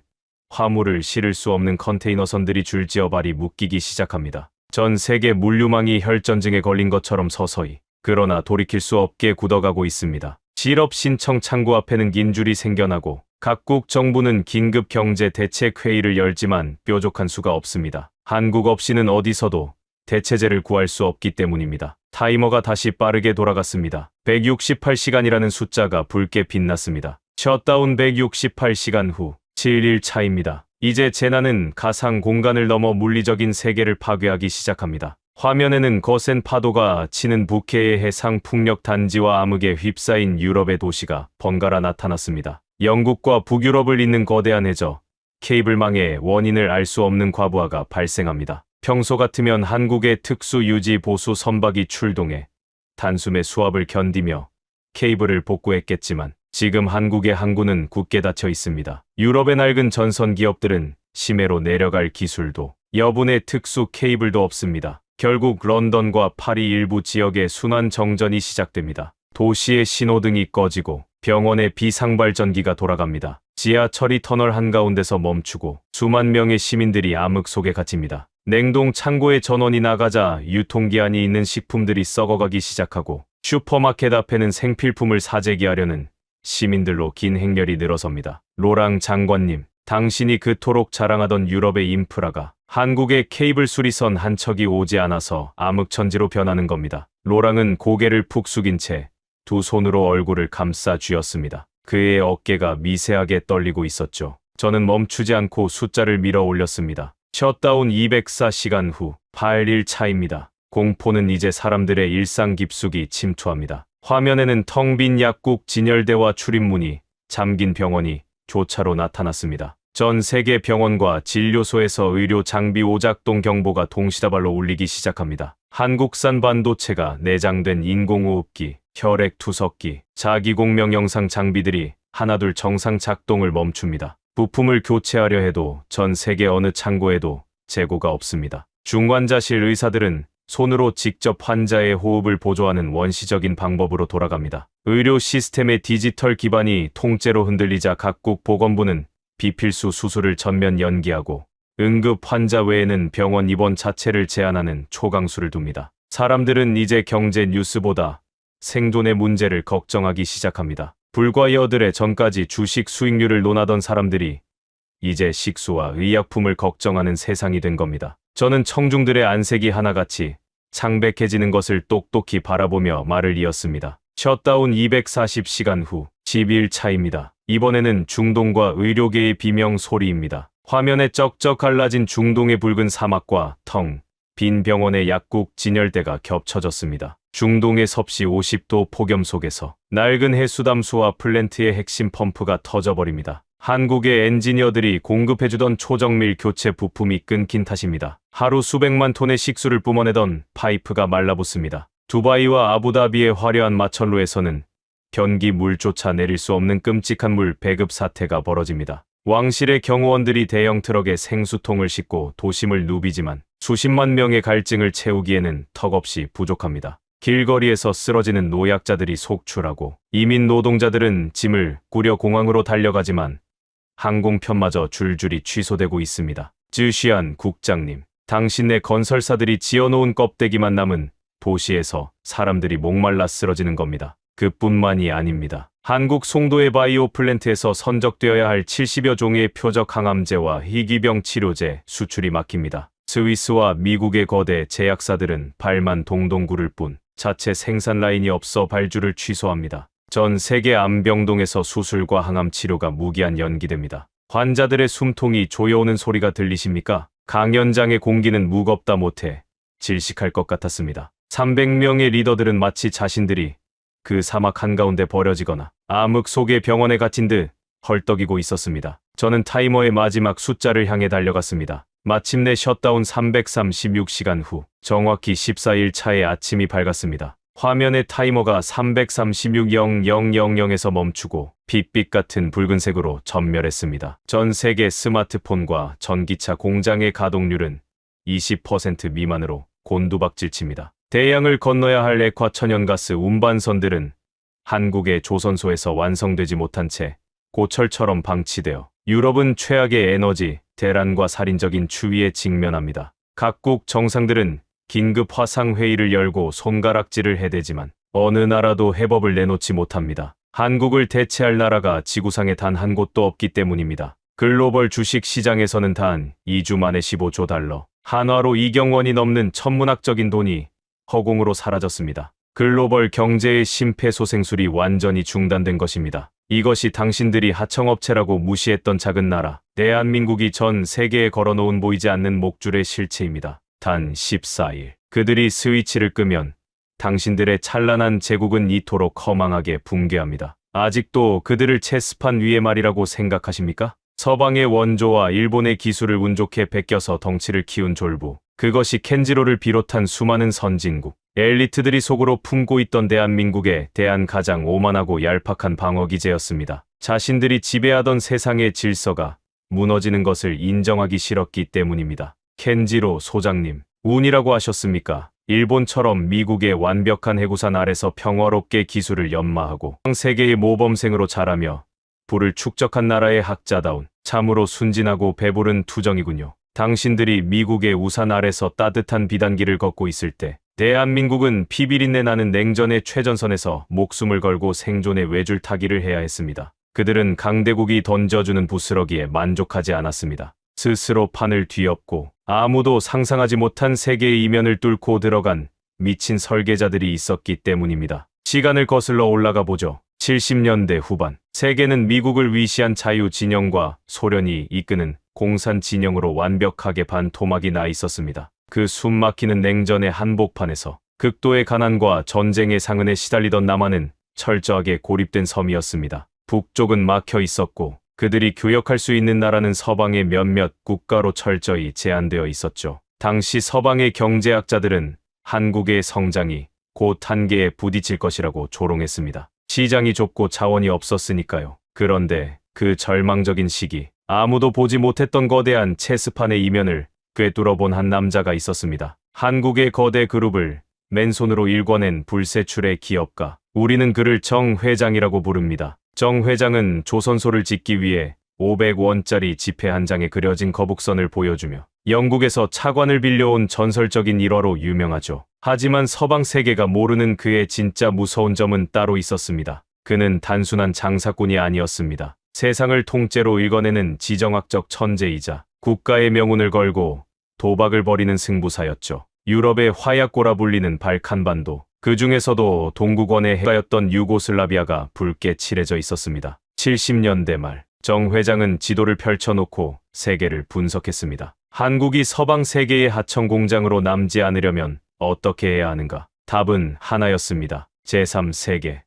화물을 실을 수 없는 컨테이너선들이 줄지어 발이 묶이기 시작합니다. 전 세계 물류망이 혈전증에 걸린 것처럼 서서히, 그러나 돌이킬 수 없게 굳어가고 있습니다. 실업 신청 창구 앞에는 긴 줄이 생겨나고 각국 정부는 긴급 경제 대책 회의를 열지만 뾰족한 수가 없습니다. 한국 없이는 어디서도 대체제를 구할 수 없기 때문입니다. 타이머가 다시 빠르게 돌아갔습니다. 168시간이라는 숫자가 붉게 빛났습니다. 셧다운 168시간 후 7일 차입니다. 이제 재난은 가상 공간을 넘어 물리적인 세계를 파괴하기 시작합니다. 화면에는 거센 파도가 치는 북해의 해상 풍력 단지와 암흑에 휩싸인 유럽의 도시가 번갈아 나타났습니다. 영국과 북유럽을 잇는 거대한 해저, 케이블망의 원인을 알 수 없는 과부하가 발생합니다. 평소 같으면 한국의 특수 유지 보수 선박이 출동해 단숨에 수압을 견디며 케이블을 복구했겠지만 지금 한국의 항구는 굳게 닫혀 있습니다. 유럽의 낡은 전선 기업들은 심해로 내려갈 기술도 여분의 특수 케이블도 없습니다. 결국 런던과 파리 일부 지역의 순환 정전이 시작됩니다. 도시의 신호등이 꺼지고 병원의 비상발전기가 돌아갑니다. 지하철이 터널 한가운데서 멈추고 수만 명의 시민들이 암흑 속에 갇힙니다. 냉동 창고에 전원이 나가자 유통기한이 있는 식품들이 썩어가기 시작하고 슈퍼마켓 앞에는 생필품을 사재기하려는 시민들로 긴 행렬이 늘어섭니다. 로랑 장관님, 당신이 그토록 자랑하던 유럽의 인프라가 한국의 케이블 수리선 한 척이 오지 않아서 암흑천지로 변하는 겁니다. 로랑은 고개를 푹 숙인 채 두 손으로 얼굴을 감싸 쥐었습니다. 그의 어깨가 미세하게 떨리고 있었죠. 저는 멈추지 않고 숫자를 밀어 올렸습니다. 셧다운 204시간 후 8일 차입니다. 공포는 이제 사람들의 일상 깊숙이 침투합니다. 화면에는 텅 빈 약국 진열대와 출입문이 잠긴 병원이 교차로 나타났습니다. 전 세계 병원과 진료소에서 의료 장비 오작동 경보가 동시다발로 울리기 시작합니다. 한국산 반도체가 내장된 인공호흡기, 혈액 투석기, 자기공명 영상 장비들이 하나둘 정상 작동을 멈춥니다. 부품을 교체하려 해도 전 세계 어느 창고에도 재고가 없습니다. 중환자실 의사들은 손으로 직접 환자의 호흡을 보조하는 원시적인 방법으로 돌아갑니다. 의료 시스템의 디지털 기반이 통째로 흔들리자 각국 보건부는 비필수 수술을 전면 연기하고 응급 환자 외에는 병원 입원 자체를 제한하는 초강수를 둡니다. 사람들은 이제 경제 뉴스보다 생존의 문제를 걱정하기 시작합니다. 불과 여드레 전까지 주식 수익률을 논하던 사람들이 이제 식수와 의약품을 걱정하는 세상이 된 겁니다. 저는 청중들의 안색이 하나같이 창백해지는 것을 똑똑히 바라보며 말을 이었습니다. 셧다운 240시간 후 10일 차입니다. 이번에는 중동과 의료계의 비명 소리입니다. 화면에 쩍쩍 갈라진 중동의 붉은 사막과 텅 빈 병원의 약국 진열대가 겹쳐졌습니다. 중동의 섭씨 50도 폭염 속에서 낡은 해수담수와 플랜트의 핵심 펌프가 터져버립니다. 한국의 엔지니어들이 공급해주던 초정밀 교체 부품이 끊긴 탓입니다. 하루 수백만 톤의 식수를 뿜어내던 파이프가 말라붙습니다. 두바이와 아부다비의 화려한 마천루에서는 변기 물조차 내릴 수 없는 끔찍한 물 배급 사태가 벌어집니다. 왕실의 경호원들이 대형 트럭에 생수통을 싣고 도심을 누비지만 수십만 명의 갈증을 채우기에는 턱없이 부족합니다. 길거리에서 쓰러지는 노약자들이 속출하고 이민 노동자들은 짐을 꾸려 공항으로 달려가지만 항공편마저 줄줄이 취소되고 있습니다. 쯔시안 국장님, 당신네 건설사들이 지어놓은 껍데기만 남은 도시에서 사람들이 목말라 쓰러지는 겁니다. 그뿐만이 아닙니다. 한국 송도의 바이오 플랜트에서 선적되어야 할 70여 종의 표적 항암제와 희귀병 치료제 수출이 막힙니다. 스위스와 미국의 거대 제약사들은 발만 동동 구를 뿐 자체 생산 라인이 없어 발주를 취소합니다. 전 세계 암병동에서 수술과 항암 치료가 무기한 연기됩니다. 환자들의 숨통이 조여오는 소리가 들리십니까? 강연장의 공기는 무겁다 못해 질식할 것 같았습니다. 300명의 리더들은 마치 자신들이 그 사막 한가운데 버려지거나 암흑 속의 병원에 갇힌 듯 헐떡이고 있었습니다. 저는 타이머의 마지막 숫자를 향해 달려갔습니다. 마침내 셧다운 336시간 후 정확히 14일 차의 아침이 밝았습니다. 화면의 타이머가 336.0000에서 멈추고 빛빛 같은 붉은색으로 전멸했습니다. 전 세계 스마트폰과 전기차 공장의 가동률은 20% 미만으로 곤두박질칩니다. 대양을 건너야 할 액화 천연가스 운반선들은 한국의 조선소에서 완성되지 못한 채 고철처럼 방치되어 유럽은 최악의 에너지, 대란과 살인적인 추위에 직면합니다. 각국 정상들은 긴급 화상회의를 열고 손가락질을 해대지만 어느 나라도 해법을 내놓지 못합니다. 한국을 대체할 나라가 지구상에 단 한 곳도 없기 때문입니다. 글로벌 주식 시장에서는 단 2주 만에 15조 달러, 한화로 2경 원이 넘는 천문학적인 돈이 허공으로 사라졌습니다. 글로벌 경제의 심폐소생술이 완전히 중단된 것입니다. 이것이 당신들이 하청업체라고 무시했던 작은 나라, 대한민국이 전 세계에 걸어놓은 보이지 않는 목줄의 실체입니다. 단 14일, 그들이 스위치를 끄면 당신들의 찬란한 제국은 이토록 허망하게 붕괴합니다. 아직도 그들을 체스판 위에 말이라고 생각하십니까? 서방의 원조와 일본의 기술을 운 좋게 베껴서 덩치를 키운 졸부, 그것이 켄지로를 비롯한 수많은 선진국, 엘리트들이 속으로 품고 있던 대한민국에 대한 가장 오만하고 얄팍한 방어기제였습니다. 자신들이 지배하던 세상의 질서가 무너지는 것을 인정하기 싫었기 때문입니다. 켄지로 소장님, 운이라고 하셨습니까? 일본처럼 미국의 완벽한 해구산 아래서 평화롭게 기술을 연마하고 세계의 모범생으로 자라며 부를 축적한 나라의 학자다운 참으로 순진하고 배부른 투정이군요. 당신들이 미국의 우산 아래서 따뜻한 비단길을 걷고 있을 때 대한민국은 피비린내 나는 냉전의 최전선에서 목숨을 걸고 생존의 외줄타기를 해야 했습니다. 그들은 강대국이 던져주는 부스러기에 만족하지 않았습니다. 스스로 판을 뒤엎고 아무도 상상하지 못한 세계의 이면을 뚫고 들어간 미친 설계자들이 있었기 때문입니다. 시간을 거슬러 올라가 보죠. 70년대 후반, 세계는 미국을 위시한 자유 진영과 소련이 이끄는 공산 진영으로 완벽하게 반토막이 나 있었습니다. 그 숨막히는 냉전의 한복판에서 극도의 가난과 전쟁의 상흔에 시달리던 남한은 철저하게 고립된 섬이었습니다. 북쪽은 막혀 있었고 그들이 교역할 수 있는 나라는 서방의 몇몇 국가로 철저히 제한되어 있었죠. 당시 서방의 경제학자들은 한국의 성장이 곧 한계에 부딪힐 것이라고 조롱했습니다. 시장이 좁고 자원이 없었으니까요. 그런데 그 절망적인 시기, 아무도 보지 못했던 거대한 체스판의 이면을 꿰뚫어본 한 남자가 있었습니다. 한국의 거대 그룹을 맨손으로 일궈낸 불세출의 기업가. 우리는 그를 정 회장이라고 부릅니다. 정 회장은 조선소를 짓기 위해 500원짜리 지폐 한 장에 그려진 거북선을 보여주며 영국에서 차관을 빌려온 전설적인 일화로 유명하죠. 하지만 서방 세계가 모르는 그의 진짜 무서운 점은 따로 있었습니다. 그는 단순한 장사꾼이 아니었습니다. 세상을 통째로 읽어내는 지정학적 천재이자 국가의 명운을 걸고 도박을 벌이는 승부사였죠. 유럽의 화약고라 불리는 발칸반도, 그 중에서도 동국원의 해가였던 유고슬라비아가 붉게 칠해져 있었습니다. 70년대 말, 정 회장은 지도를 펼쳐놓고 세계를 분석했습니다. 한국이 서방 세계의 하청 공장으로 남지 않으려면 어떻게 해야 하는가? 답은 하나였습니다. 제3세계.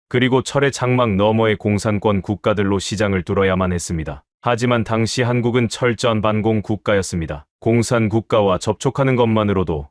그리고 철의 장막 너머의 공산권 국가들로 시장을 뚫어야만 했습니다. 하지만 당시 한국은 철저한 반공 국가였습니다. 공산 국가와 접촉하는 것만으로도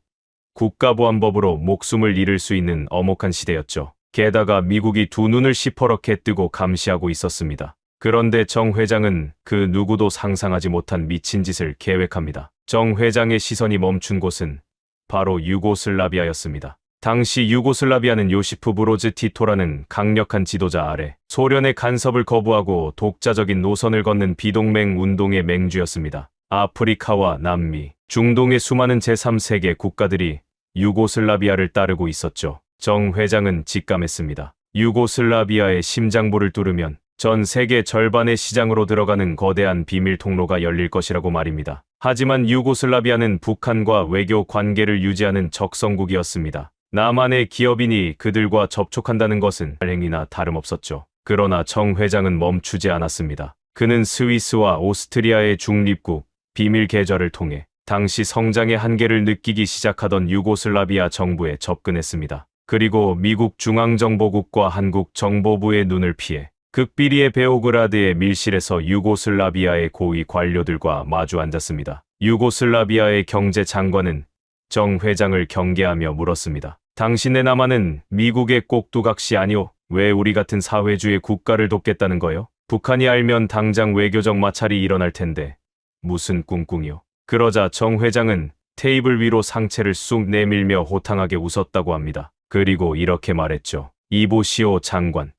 국가보안법으로 목숨을 잃을 수 있는 엄혹한 시대였죠. 게다가 미국이 두 눈을 시퍼렇게 뜨고 감시하고 있었습니다. 그런데 정 회장은 그 누구도 상상하지 못한 미친 짓을 계획합니다. 정 회장의 시선이 멈춘 곳은 바로 유고슬라비아였습니다. 당시 유고슬라비아는 요시프 브로즈 티토라는 강력한 지도자 아래 소련의 간섭을 거부하고 독자적인 노선을 걷는 비동맹 운동의 맹주였습니다. 아프리카와 남미, 중동의 수많은 제3세계 국가들이 유고슬라비아를 따르고 있었죠. 정 회장은 직감했습니다. 유고슬라비아의 심장부를 뚫으면 전 세계 절반의 시장으로 들어가는 거대한 비밀 통로가 열릴 것이라고 말입니다. 하지만 유고슬라비아는 북한과 외교 관계를 유지하는 적성국이었습니다. 남한의 기업인이 그들과 접촉한다는 것은 행위나 다름없었죠. 그러나 정 회장은 멈추지 않았습니다. 그는 스위스와 오스트리아의 중립국 비밀 계좌를 통해 당시 성장의 한계를 느끼기 시작하던 유고슬라비아 정부에 접근했습니다. 그리고 미국 중앙정보국과 한국 정보부의 눈을 피해 극비리의 베오그라드의 밀실에서 유고슬라비아의 고위 관료들과 마주 앉았습니다. 유고슬라비아의 경제장관은 정 회장을 경계하며 물었습니다. 당신네 남한은 미국의 꼭두각시 아니오? 왜 우리 같은 사회주의 국가를 돕겠다는 거요? 북한이 알면 당장 외교적 마찰이 일어날 텐데 무슨 꿍꿍이요? 그러자 정 회장은 테이블 위로 상체를 쑥 내밀며 호탕하게 웃었다고 합니다. 그리고 이렇게 말했죠. 이보시오 장관.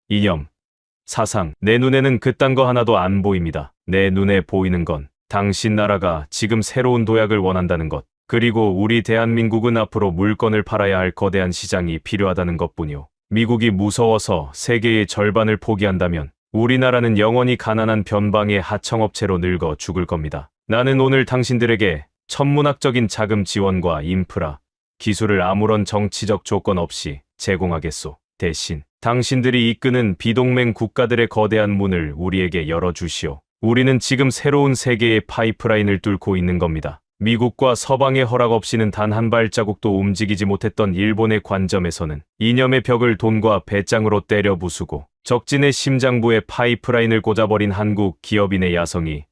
이념, 사상, 내 눈에는 그딴 거 하나도 안 보입니다. 내 눈에 보이는 건 당신 나라가 지금 새로운 도약을 원한다는 것, 그리고 우리 대한민국은 앞으로 물건을 팔아야 할 거대한 시장이 필요하다는 것뿐이요. 미국이 무서워서 세계의 절반을 포기한다면 우리나라는 영원히 가난한 변방의 하청업체로 늙어 죽을 겁니다. 나는 오늘 당신들에게 천문학적인 자금 지원과 인프라, 기술을 아무런 정치적 조건 없이 제공하겠소. 대신 당신들이 이끄는 비동맹 국가들의 거대한 문을 우리에게 열어주시오. 우리는 지금 새로운 세계의 파이프라인을 뚫고 있는 겁니다. 미국과 서방의 허락 없이는 단 한 발자국도 움직이지 못했던 일본의 관점에서는 이념의 벽을 돈과 배짱으로 때려 부수고 적진의 심장부에 파이프라인을 꽂아버린 한국 기업인의 야성이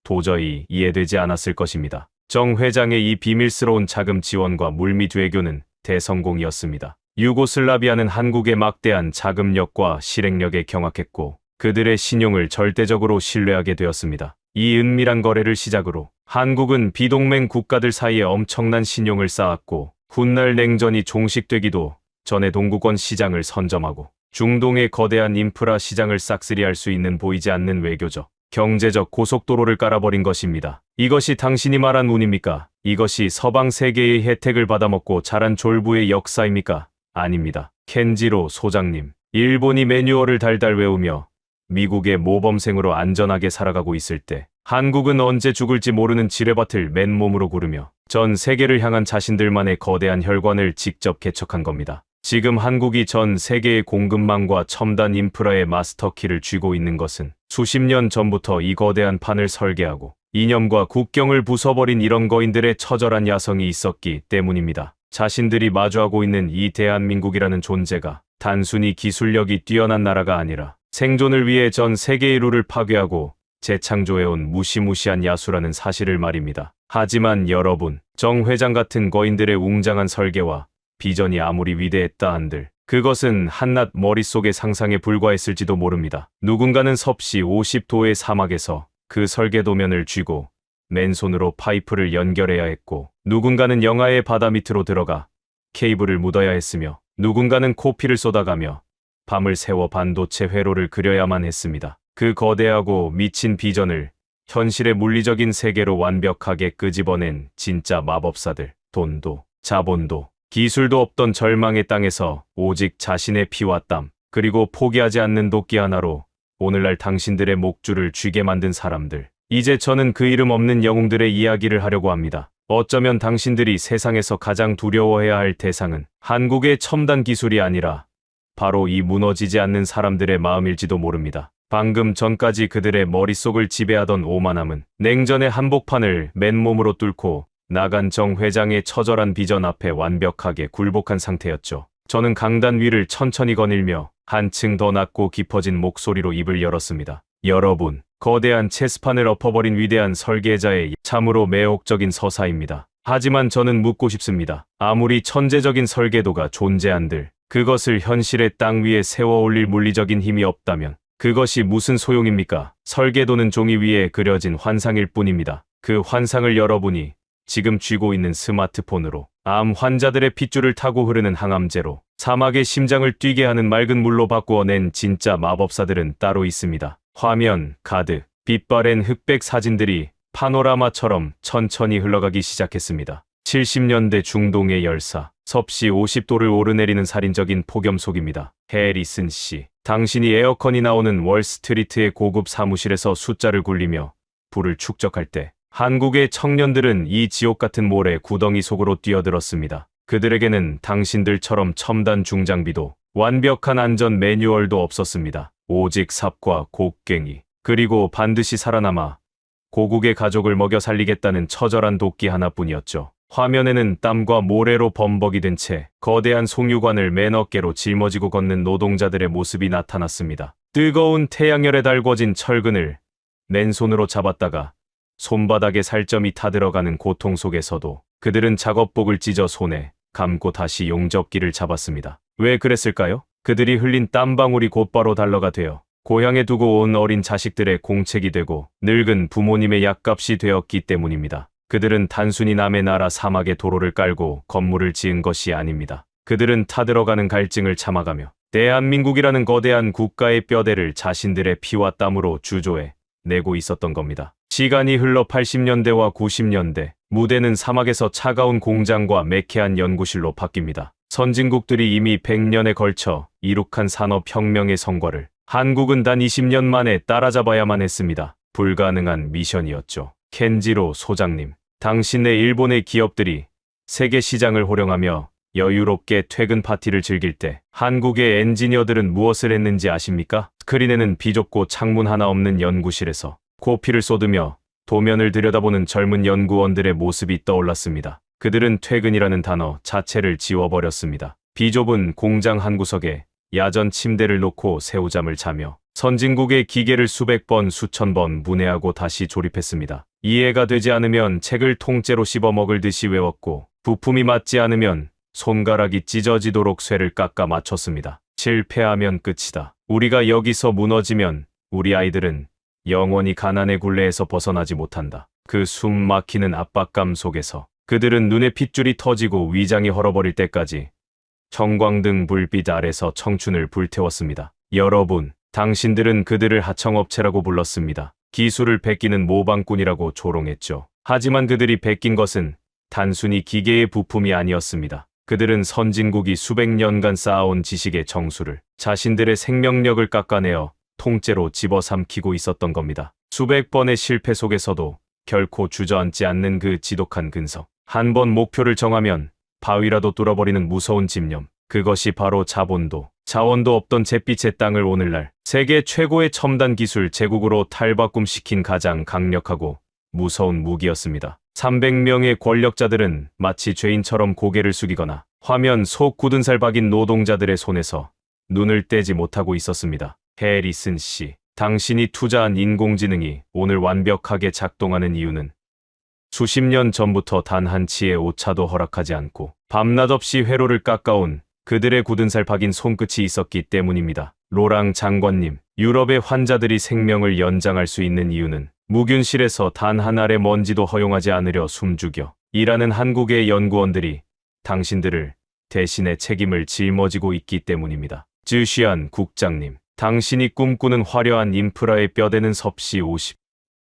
도저히 이해되지 않았을 것입니다. 정 회장의 이 비밀스러운 자금 지원과 물밑 외교는 대성공이었습니다. 유고슬라비아는 한국의 막대한 자금력과 실행력에 경악했고 그들의 신용을 절대적으로 신뢰하게 되었습니다. 이 은밀한 거래를 시작으로 한국은 비동맹 국가들 사이에 엄청난 신용을 쌓았고 훗날 냉전이 종식되기도 전에 동구권 시장을 선점하고 중동의 거대한 인프라 시장을 싹쓸이할 수 있는 보이지 않는 외교적, 경제적 고속도로를 깔아버린 것입니다. 이것이 당신이 말한 운입니까? 이것이 서방 세계의 혜택을 받아먹고 자란 졸부의 역사입니까? 아닙니다. 켄지로 소장님, 일본이 매뉴얼을 달달 외우며 미국의 모범생으로 안전하게 살아가고 있을 때 한국은 언제 죽을지 모르는 지뢰밭을 맨몸으로 구르며 전 세계를 향한 자신들만의 거대한 혈관을 직접 개척한 겁니다. 지금 한국이 전 세계의 공급망과 첨단 인프라의 마스터키를 쥐고 있는 것은 수십 년 전부터 이 거대한 판을 설계하고 이념과 국경을 부숴버린 이런 거인들의 처절한 야성이 있었기 때문입니다. 자신들이 마주하고 있는 이 대한민국이라는 존재가 단순히 기술력이 뛰어난 나라가 아니라 생존을 위해 전 세계의 룰을 파괴하고 재창조해온 무시무시한 야수라는 사실을 말입니다. 하지만 여러분, 정 회장 같은 거인들의 웅장한 설계와 비전이 아무리 위대했다 한들 그것은 한낱 머릿속의 상상에 불과했을지도 모릅니다. 누군가는 섭씨 50도의 사막에서 그 설계도면을 쥐고 맨손으로 파이프를 연결해야 했고 누군가는 영하의 바다 밑으로 들어가 케이블을 묻어야 했으며 누군가는 코피를 쏟아가며 밤을 새워 반도체 회로를 그려야만 했습니다. 그 거대하고 미친 비전을 현실의 물리적인 세계로 완벽하게 끄집어낸 진짜 마법사들, 돈도 자본도 기술도 없던 절망의 땅에서 오직 자신의 피와 땀 그리고 포기하지 않는 도끼 하나로 오늘날 당신들의 목줄을 쥐게 만든 사람들. 이제 저는 그 이름 없는 영웅들의 이야기를 하려고 합니다. 어쩌면 당신들이 세상에서 가장 두려워해야 할 대상은 한국의 첨단 기술이 아니라 바로 이 무너지지 않는 사람들의 마음일지도 모릅니다. 방금 전까지 그들의 머릿속을 지배하던 오만함은 냉전의 한복판을 맨몸으로 뚫고 나간 정 회장의 처절한 비전 앞에 완벽하게 굴복한 상태였죠. 저는 강단 위를 천천히 거닐며 한층 더 낮고 깊어진 목소리로 입을 열었습니다. 여러분, 거대한 체스판을 엎어버린 위대한 설계자의 참으로 매혹적인 서사입니다. 하지만 저는 묻고 싶습니다. 아무리 천재적인 설계도가 존재한들 그것을 현실의 땅 위에 세워 올릴 물리적인 힘이 없다면 그것이 무슨 소용입니까? 설계도는 종이 위에 그려진 환상일 뿐입니다. 그 환상을 여러분이 지금 쥐고 있는 스마트폰으로 암 환자들의 핏줄을 타고 흐르는 항암제로 사막의 심장을 뛰게 하는 맑은 물로 바꾸어 낸 진짜 마법사들은 따로 있습니다. 화면, 가득, 빛바랜 흑백 사진들이 파노라마처럼 천천히 흘러가기 시작했습니다. 70년대 중동의 열사, 섭씨 50도를 오르내리는 살인적인 폭염 속입니다. 해리슨 씨, 당신이 에어컨이 나오는 월스트리트의 고급 사무실에서 숫자를 굴리며 불을 축적할 때 한국의 청년들은 이 지옥 같은 모래 구덩이 속으로 뛰어들었습니다. 그들에게는 당신들처럼 첨단 중장비도 완벽한 안전 매뉴얼도 없었습니다. 오직 삽과 곡괭이, 그리고 반드시 살아남아 고국의 가족을 먹여 살리겠다는 처절한 도끼 하나뿐이었죠. 화면에는 땀과 모래로 범벅이 된 채 거대한 송유관을 맨 어깨로 짊어지고 걷는 노동자들의 모습이 나타났습니다. 뜨거운 태양열에 달궈진 철근을 맨손으로 잡았다가 손바닥에 살점이 타들어가는 고통 속에서도 그들은 작업복을 찢어 손에 감고 다시 용접기를 잡았습니다. 왜 그랬을까요? 그들이 흘린 땀방울이 곧바로 달러가 되어 고향에 두고 온 어린 자식들의 공책이 되고 늙은 부모님의 약값이 되었기 때문입니다. 그들은 단순히 남의 나라 사막에 도로를 깔고 건물을 지은 것이 아닙니다. 그들은 타들어가는 갈증을 참아가며 대한민국이라는 거대한 국가의 뼈대를 자신들의 피와 땀으로 주조해 내고 있었던 겁니다. 시간이 흘러 80년대와 90년대, 무대는 사막에서 차가운 공장과 매캐한 연구실로 바뀝니다. 선진국들이 이미 100년에 걸쳐 이룩한 산업혁명의 성과를 한국은 단 20년 만에 따라잡아야만 했습니다. 불가능한 미션이었죠. 켄지로 소장님, 당신네 일본의 기업들이 세계 시장을 호령하며 여유롭게 퇴근 파티를 즐길 때 한국의 엔지니어들은 무엇을 했는지 아십니까? 스크린에는 비좁고 창문 하나 없는 연구실에서 코피를 쏟으며 도면을 들여다보는 젊은 연구원들의 모습이 떠올랐습니다. 그들은 퇴근이라는 단어 자체를 지워버렸습니다. 비좁은 공장 한 구석에 야전 침대를 놓고 새우잠을 자며 선진국의 기계를 수백 번, 수천 번 분해하고 다시 조립했습니다. 이해가 되지 않으면 책을 통째로 씹어먹을 듯이 외웠고, 부품이 맞지 않으면 손가락이 찢어지도록 쇠를 깎아 맞췄습니다. 실패하면 끝이다. 우리가 여기서 무너지면 우리 아이들은 영원히 가난의 굴레에서 벗어나지 못한다. 그 숨 막히는 압박감 속에서 그들은 눈에 핏줄이 터지고 위장이 헐어버릴 때까지 형광등 불빛 아래서 청춘을 불태웠습니다. 여러분, 당신들은 그들을 하청업체라고 불렀습니다. 기술을 베끼는 모방꾼이라고 조롱했죠. 하지만 그들이 베낀 것은 단순히 기계의 부품이 아니었습니다. 그들은 선진국이 수백 년간 쌓아온 지식의 정수를 자신들의 생명력을 깎아내어 통째로 집어삼키고 있었던 겁니다. 수백 번의 실패 속에서도 결코 주저앉지 않는 그 지독한 근성. 한 번 목표를 정하면 바위라도 뚫어버리는 무서운 집념. 그것이 바로 자원도 없던 잿빛의 땅을 오늘날 세계 최고의 첨단 기술 제국으로 탈바꿈시킨 가장 강력하고 무서운 무기였습니다. 300명의 권력자들은 마치 죄인처럼 고개를 숙이거나 화면 속 굳은 살 박인 노동자들의 손에서 눈을 떼지 못하고 있었습니다. 해리슨 씨, 당신이 투자한 인공지능이 오늘 완벽하게 작동하는 이유는 수십 년 전부터 단 한 치의 오차도 허락하지 않고 밤낮 없이 회로를 깎아온 그들의 굳은 살 박인 손끝이 있었기 때문입니다. 로랑 장관님, 유럽의 환자들이 생명을 연장할 수 있는 이유는 무균실에서 단 한 알의 먼지도 허용하지 않으려 숨죽여 일하는 한국의 연구원들이 당신들을 대신에 책임을 짊어지고 있기 때문입니다. 쯔시안 국장님, 당신이 꿈꾸는 화려한 인프라의 뼈대는 섭씨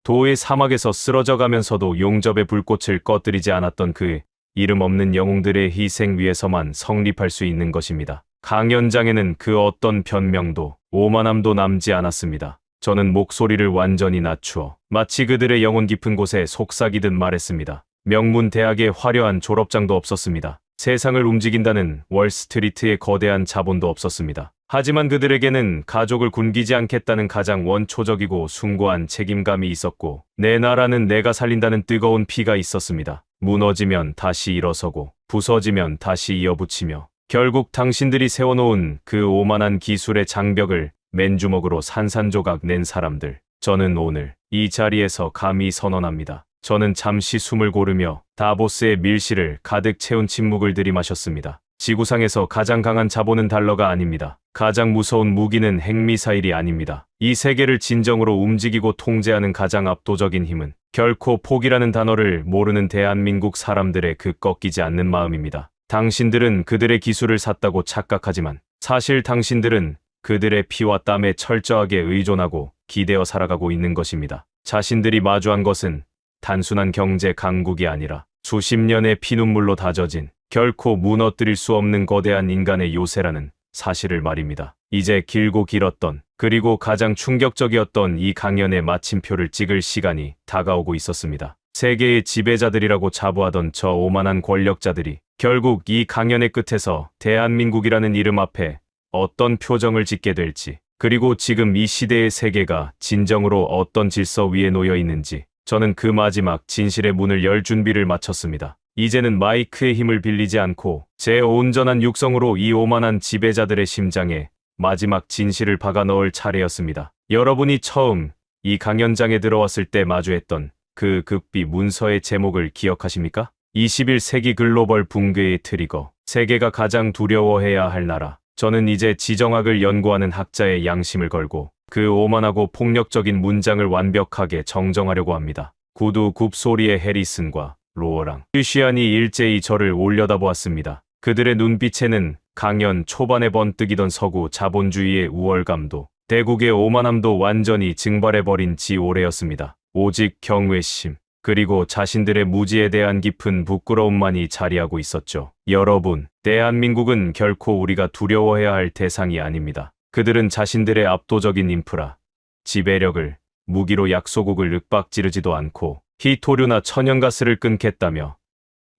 50도의 사막에서 쓰러져 가면서도 용접의 불꽃을 꺼뜨리지 않았던 그 이름 없는 영웅들의 희생 위에서만 성립할 수 있는 것입니다. 강연장에는 그 어떤 변명도 오만함도 남지 않았습니다. 저는 목소리를 완전히 낮추어 마치 그들의 영혼 깊은 곳에 속삭이듯 말했습니다. 명문 대학의 화려한 졸업장도 없었습니다. 세상을 움직인다는 월스트리트의 거대한 자본도 없었습니다. 하지만 그들에게는 가족을 굶기지 않겠다는 가장 원초적이고 숭고한 책임감이 있었고, 내 나라는 내가 살린다는 뜨거운 피가 있었습니다. 무너지면 다시 일어서고 부서지면 다시 이어붙이며 결국 당신들이 세워놓은 그 오만한 기술의 장벽을 맨주먹으로 산산조각 낸 사람들. 저는 오늘 이 자리에서 감히 선언합니다. 저는 잠시 숨을 고르며 다보스의 밀실을 가득 채운 침묵을 들이마셨습니다. 지구상에서 가장 강한 자본은 달러가 아닙니다. 가장 무서운 무기는 핵미사일이 아닙니다. 이 세계를 진정으로 움직이고 통제하는 가장 압도적인 힘은 결코 포기라는 단어를 모르는 대한민국 사람들의 그 꺾이지 않는 마음입니다. 당신들은 그들의 기술을 샀다고 착각하지만 사실 당신들은 그들의 피와 땀에 철저하게 의존하고 기대어 살아가고 있는 것입니다. 자신들이 마주한 것은 단순한 경제 강국이 아니라 수십 년의 피눈물로 다져진 결코 무너뜨릴 수 없는 거대한 인간의 요새라는 사실을 말입니다. 이제 길고 길었던 그리고 가장 충격적이었던 이 강연의 마침표를 찍을 시간이 다가오고 있었습니다. 세계의 지배자들이라고 자부하던 저 오만한 권력자들이 결국 이 강연의 끝에서 대한민국이라는 이름 앞에 어떤 표정을 짓게 될지, 그리고 지금 이 시대의 세계가 진정으로 어떤 질서 위에 놓여 있는지, 저는 그 마지막 진실의 문을 열 준비를 마쳤습니다. 이제는 마이크의 힘을 빌리지 않고 제 온전한 육성으로 이 오만한 지배자들의 심장에 마지막 진실을 박아 넣을 차례였습니다. 여러분이 처음 이 강연장에 들어왔을 때 마주했던 그 극비 문서의 제목을 기억하십니까? 21세기 글로벌 붕괴의 트리거, 세계가 가장 두려워해야 할 나라. 저는 이제 지정학을 연구하는 학자의 양심을 걸고 그 오만하고 폭력적인 문장을 완벽하게 정정하려고 합니다. 구두 굽소리의 해리슨과 로어랑 슈시안이 일제히 저를 올려다보았습니다. 그들의 눈빛에는 강연 초반에 번뜩이던 서구 자본주의의 우월감도 대국의 오만함도 완전히 증발해버린 지 오래였습니다. 오직 경외심, 그리고 자신들의 무지에 대한 깊은 부끄러움만이 자리하고 있었죠. 여러분, 대한민국은 결코 우리가 두려워해야 할 대상이 아닙니다. 그들은 자신들의 압도적인 인프라, 지배력을 무기로 약소국을 윽박지르지도 않고 희토류나 천연가스를 끊겠다며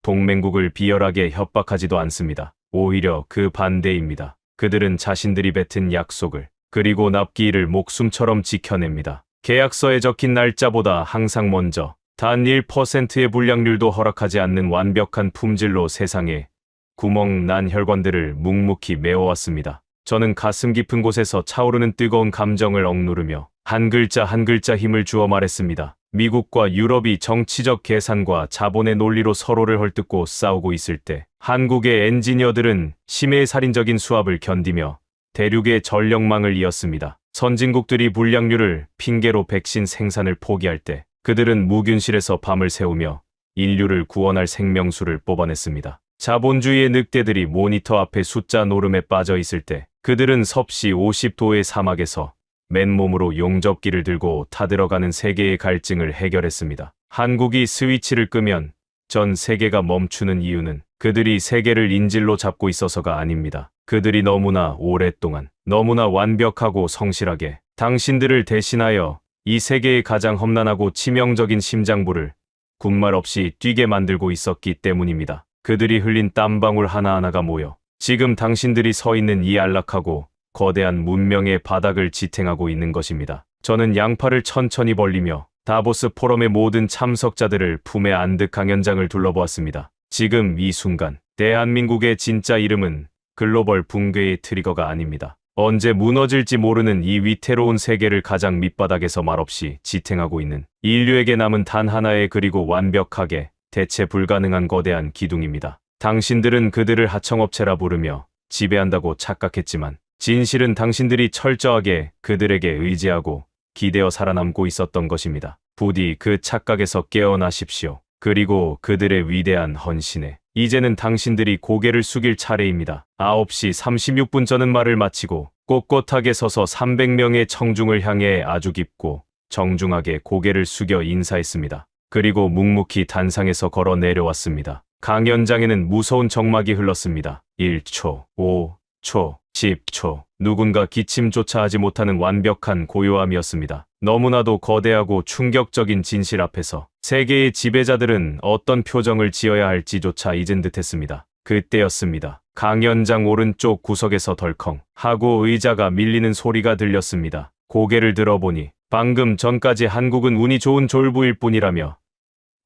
동맹국을 비열하게 협박하지도 않습니다. 오히려 그 반대입니다. 그들은 자신들이 뱉은 약속을, 그리고 납기일을 목숨처럼 지켜냅니다. 계약서에 적힌 날짜보다 항상 먼저 단 1%의 불량률도 허락하지 않는 완벽한 품질로 세상에 구멍 난 혈관들을 묵묵히 메워왔습니다. 저는 가슴 깊은 곳에서 차오르는 뜨거운 감정을 억누르며 한 글자 한 글자 힘을 주어 말했습니다. 미국과 유럽이 정치적 계산과 자본의 논리로 서로를 헐뜯고 싸우고 있을 때 한국의 엔지니어들은 심해의 살인적인 수압을 견디며 대륙의 전력망을 이었습니다. 선진국들이 불량률을 핑계로 백신 생산을 포기할 때 그들은 무균실에서 밤을 새우며 인류를 구원할 생명수를 뽑아냈습니다. 자본주의의 늑대들이 모니터 앞에 숫자 노름에 빠져 있을 때 그들은 섭씨 50도의 사막에서 맨몸으로 용접기를 들고 타들어가는 세계의 갈증을 해결했습니다. 한국이 스위치를 끄면 전 세계가 멈추는 이유는 그들이 세계를 인질로 잡고 있어서가 아닙니다. 그들이 너무나 오랫동안, 너무나 완벽하고 성실하게 당신들을 대신하여 이 세계의 가장 험난하고 치명적인 심장부를 군말 없이 뛰게 만들고 있었기 때문입니다. 그들이 흘린 땀방울 하나하나가 모여 지금 당신들이 서 있는 이 안락하고 거대한 문명의 바닥을 지탱하고 있는 것입니다. 저는 양팔을 천천히 벌리며 다보스 포럼의 모든 참석자들을 품에 안듯 강연장을 둘러보았습니다. 지금 이 순간 대한민국의 진짜 이름은 글로벌 붕괴의 트리거가 아닙니다. 언제 무너질지 모르는 이 위태로운 세계를 가장 밑바닥에서 말없이 지탱하고 있는 인류에게 남은 단 하나의 그리고 완벽하게 대체 불가능한 거대한 기둥입니다. 당신들은 그들을 하청업체라 부르며 지배한다고 착각했지만 진실은 당신들이 철저하게 그들에게 의지하고 기대어 살아남고 있었던 것입니다. 부디 그 착각에서 깨어나십시오. 그리고 그들의 위대한 헌신에 이제는 당신들이 고개를 숙일 차례입니다. 9시 36분 저는 말을 마치고 꼿꼿하게 서서 300명의 청중을 향해 아주 깊고 정중하게 고개를 숙여 인사했습니다. 그리고 묵묵히 단상에서 걸어 내려왔습니다. 강연장에는 무서운 정막이 흘렀습니다. 1초, 5초, 10초. 누군가 기침조차 하지 못하는 완벽한 고요함이었습니다. 너무나도 거대하고 충격적인 진실 앞에서 세계의 지배자들은 어떤 표정을 지어야 할지조차 잊은 듯했습니다. 그때였습니다. 강연장 오른쪽 구석에서 덜컹 하고 의자가 밀리는 소리가 들렸습니다. 고개를 들어보니 방금 전까지 한국은 운이 좋은 졸부일 뿐이라며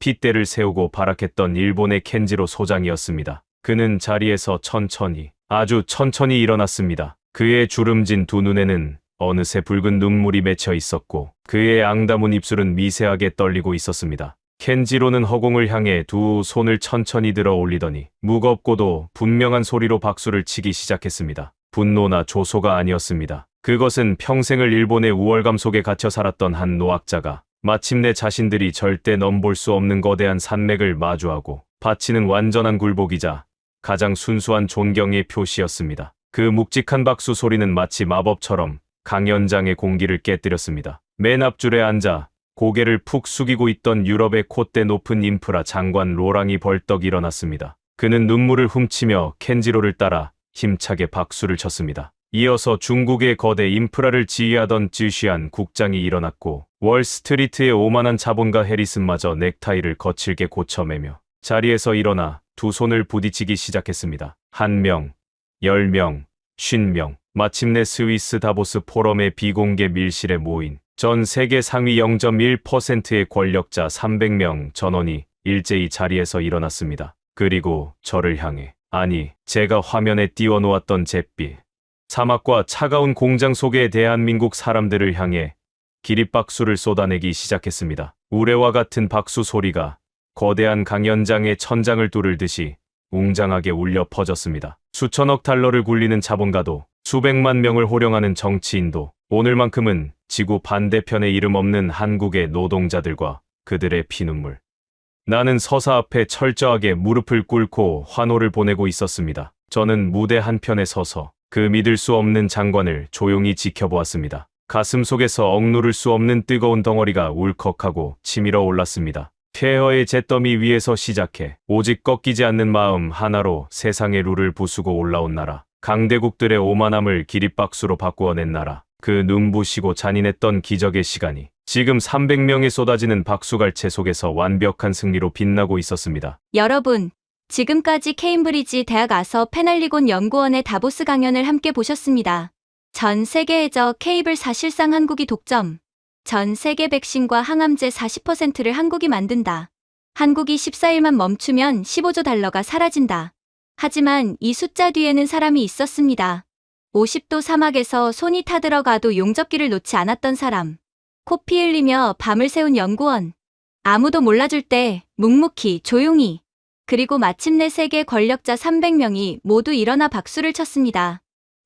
핏대를 세우고 발악했던 일본의 켄지로 소장이었습니다. 그는 자리에서 천천히, 아주 천천히 일어났습니다. 그의 주름진 두 눈에는 어느새 붉은 눈물이 맺혀 있었고 그의 앙다문 입술은 미세하게 떨리고 있었습니다. 켄지로는 허공을 향해 두 손을 천천히 들어 올리더니 무겁고도 분명한 소리로 박수를 치기 시작했습니다. 분노나 조소가 아니었습니다. 그것은 평생을 일본의 우월감 속에 갇혀 살았던 한 노학자가 마침내 자신들이 절대 넘볼 수 없는 거대한 산맥을 마주하고 바치는 완전한 굴복이자 가장 순수한 존경의 표시였습니다. 그 묵직한 박수 소리는 마치 마법처럼 강연장의 공기를 깨뜨렸습니다. 맨 앞줄에 앉아 고개를 푹 숙이고 있던 유럽의 콧대 높은 인프라 장관 로랑이 벌떡 일어났습니다. 그는 눈물을 훔치며 켄지로를 따라 힘차게 박수를 쳤습니다. 이어서 중국의 거대 인프라를 지휘하던 쯔시안 국장이 일어났고 월스트리트의 오만한 자본가 해리슨마저 넥타이를 거칠게 고쳐매며 자리에서 일어나 두 손을 부딪히기 시작했습니다. 1명, 10명, 50명, 마침내 스위스 다보스 포럼의 비공개 밀실에 모인 전 세계 상위 0.1%의 권력자 300명 전원이 일제히 자리에서 일어났습니다. 그리고 저를 향해, 아니, 제가 화면에 띄워놓았던 잿빛 사막과 차가운 공장 속의 대한민국 사람들을 향해 기립박수를 쏟아내기 시작했습니다. 우레와 같은 박수 소리가 거대한 강연장의 천장을 뚫을 듯이 웅장하게 울려 퍼졌습니다. 수천억 달러를 굴리는 자본가도 수백만 명을 호령하는 정치인도 오늘만큼은 지구 반대편에 이름 없는 한국의 노동자들과 그들의 피눈물. 나는 서사 앞에 철저하게 무릎을 꿇고 환호를 보내고 있었습니다. 저는 무대 한편에 서서 그 믿을 수 없는 장관을 조용히 지켜보았습니다. 가슴 속에서 억누를 수 없는 뜨거운 덩어리가 울컥하고 치밀어 올랐습니다. 폐허의 잿더미 위에서 시작해 오직 꺾이지 않는 마음 하나로 세상의 룰을 부수고 올라온 나라. 강대국들의 오만함을 기립박수로 바꾸어낸 나라. 그 눈부시고 잔인했던 기적의 시간이 지금 300명에 쏟아지는 박수갈채 속에서 완벽한 승리로 빛나고 있었습니다. 여러분, 지금까지 케임브리지 대학 아서 페널리곤 연구원의 다보스 강연을 함께 보셨습니다. 전 세계의 저 케이블 사실상 한국이 독점. 전 세계 백신과 항암제 40%를 한국이 만든다. 한국이 14일만 멈추면 15조 달러가 사라진다. 하지만 이 숫자 뒤에는 사람이 있었습니다. 50도 사막에서 손이 타들어가도 용접기를 놓지 않았던 사람. 코피 흘리며 밤을 새운 연구원. 아무도 몰라줄 때 묵묵히 조용히. 그리고 마침내 세계 권력자 300명이 모두 일어나 박수를 쳤습니다.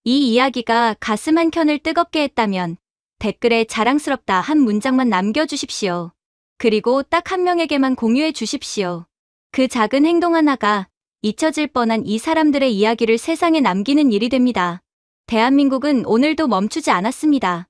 이 이야기가 가슴 한켠을 뜨겁게 했다면 댓글에 자랑스럽다 한 문장만 남겨주십시오. 그리고 딱 한 명에게만 공유해 주십시오. 그 작은 행동 하나가 잊혀질 뻔한 이 사람들의 이야기를 세상에 남기는 일이 됩니다. 대한민국은 오늘도 멈추지 않았습니다.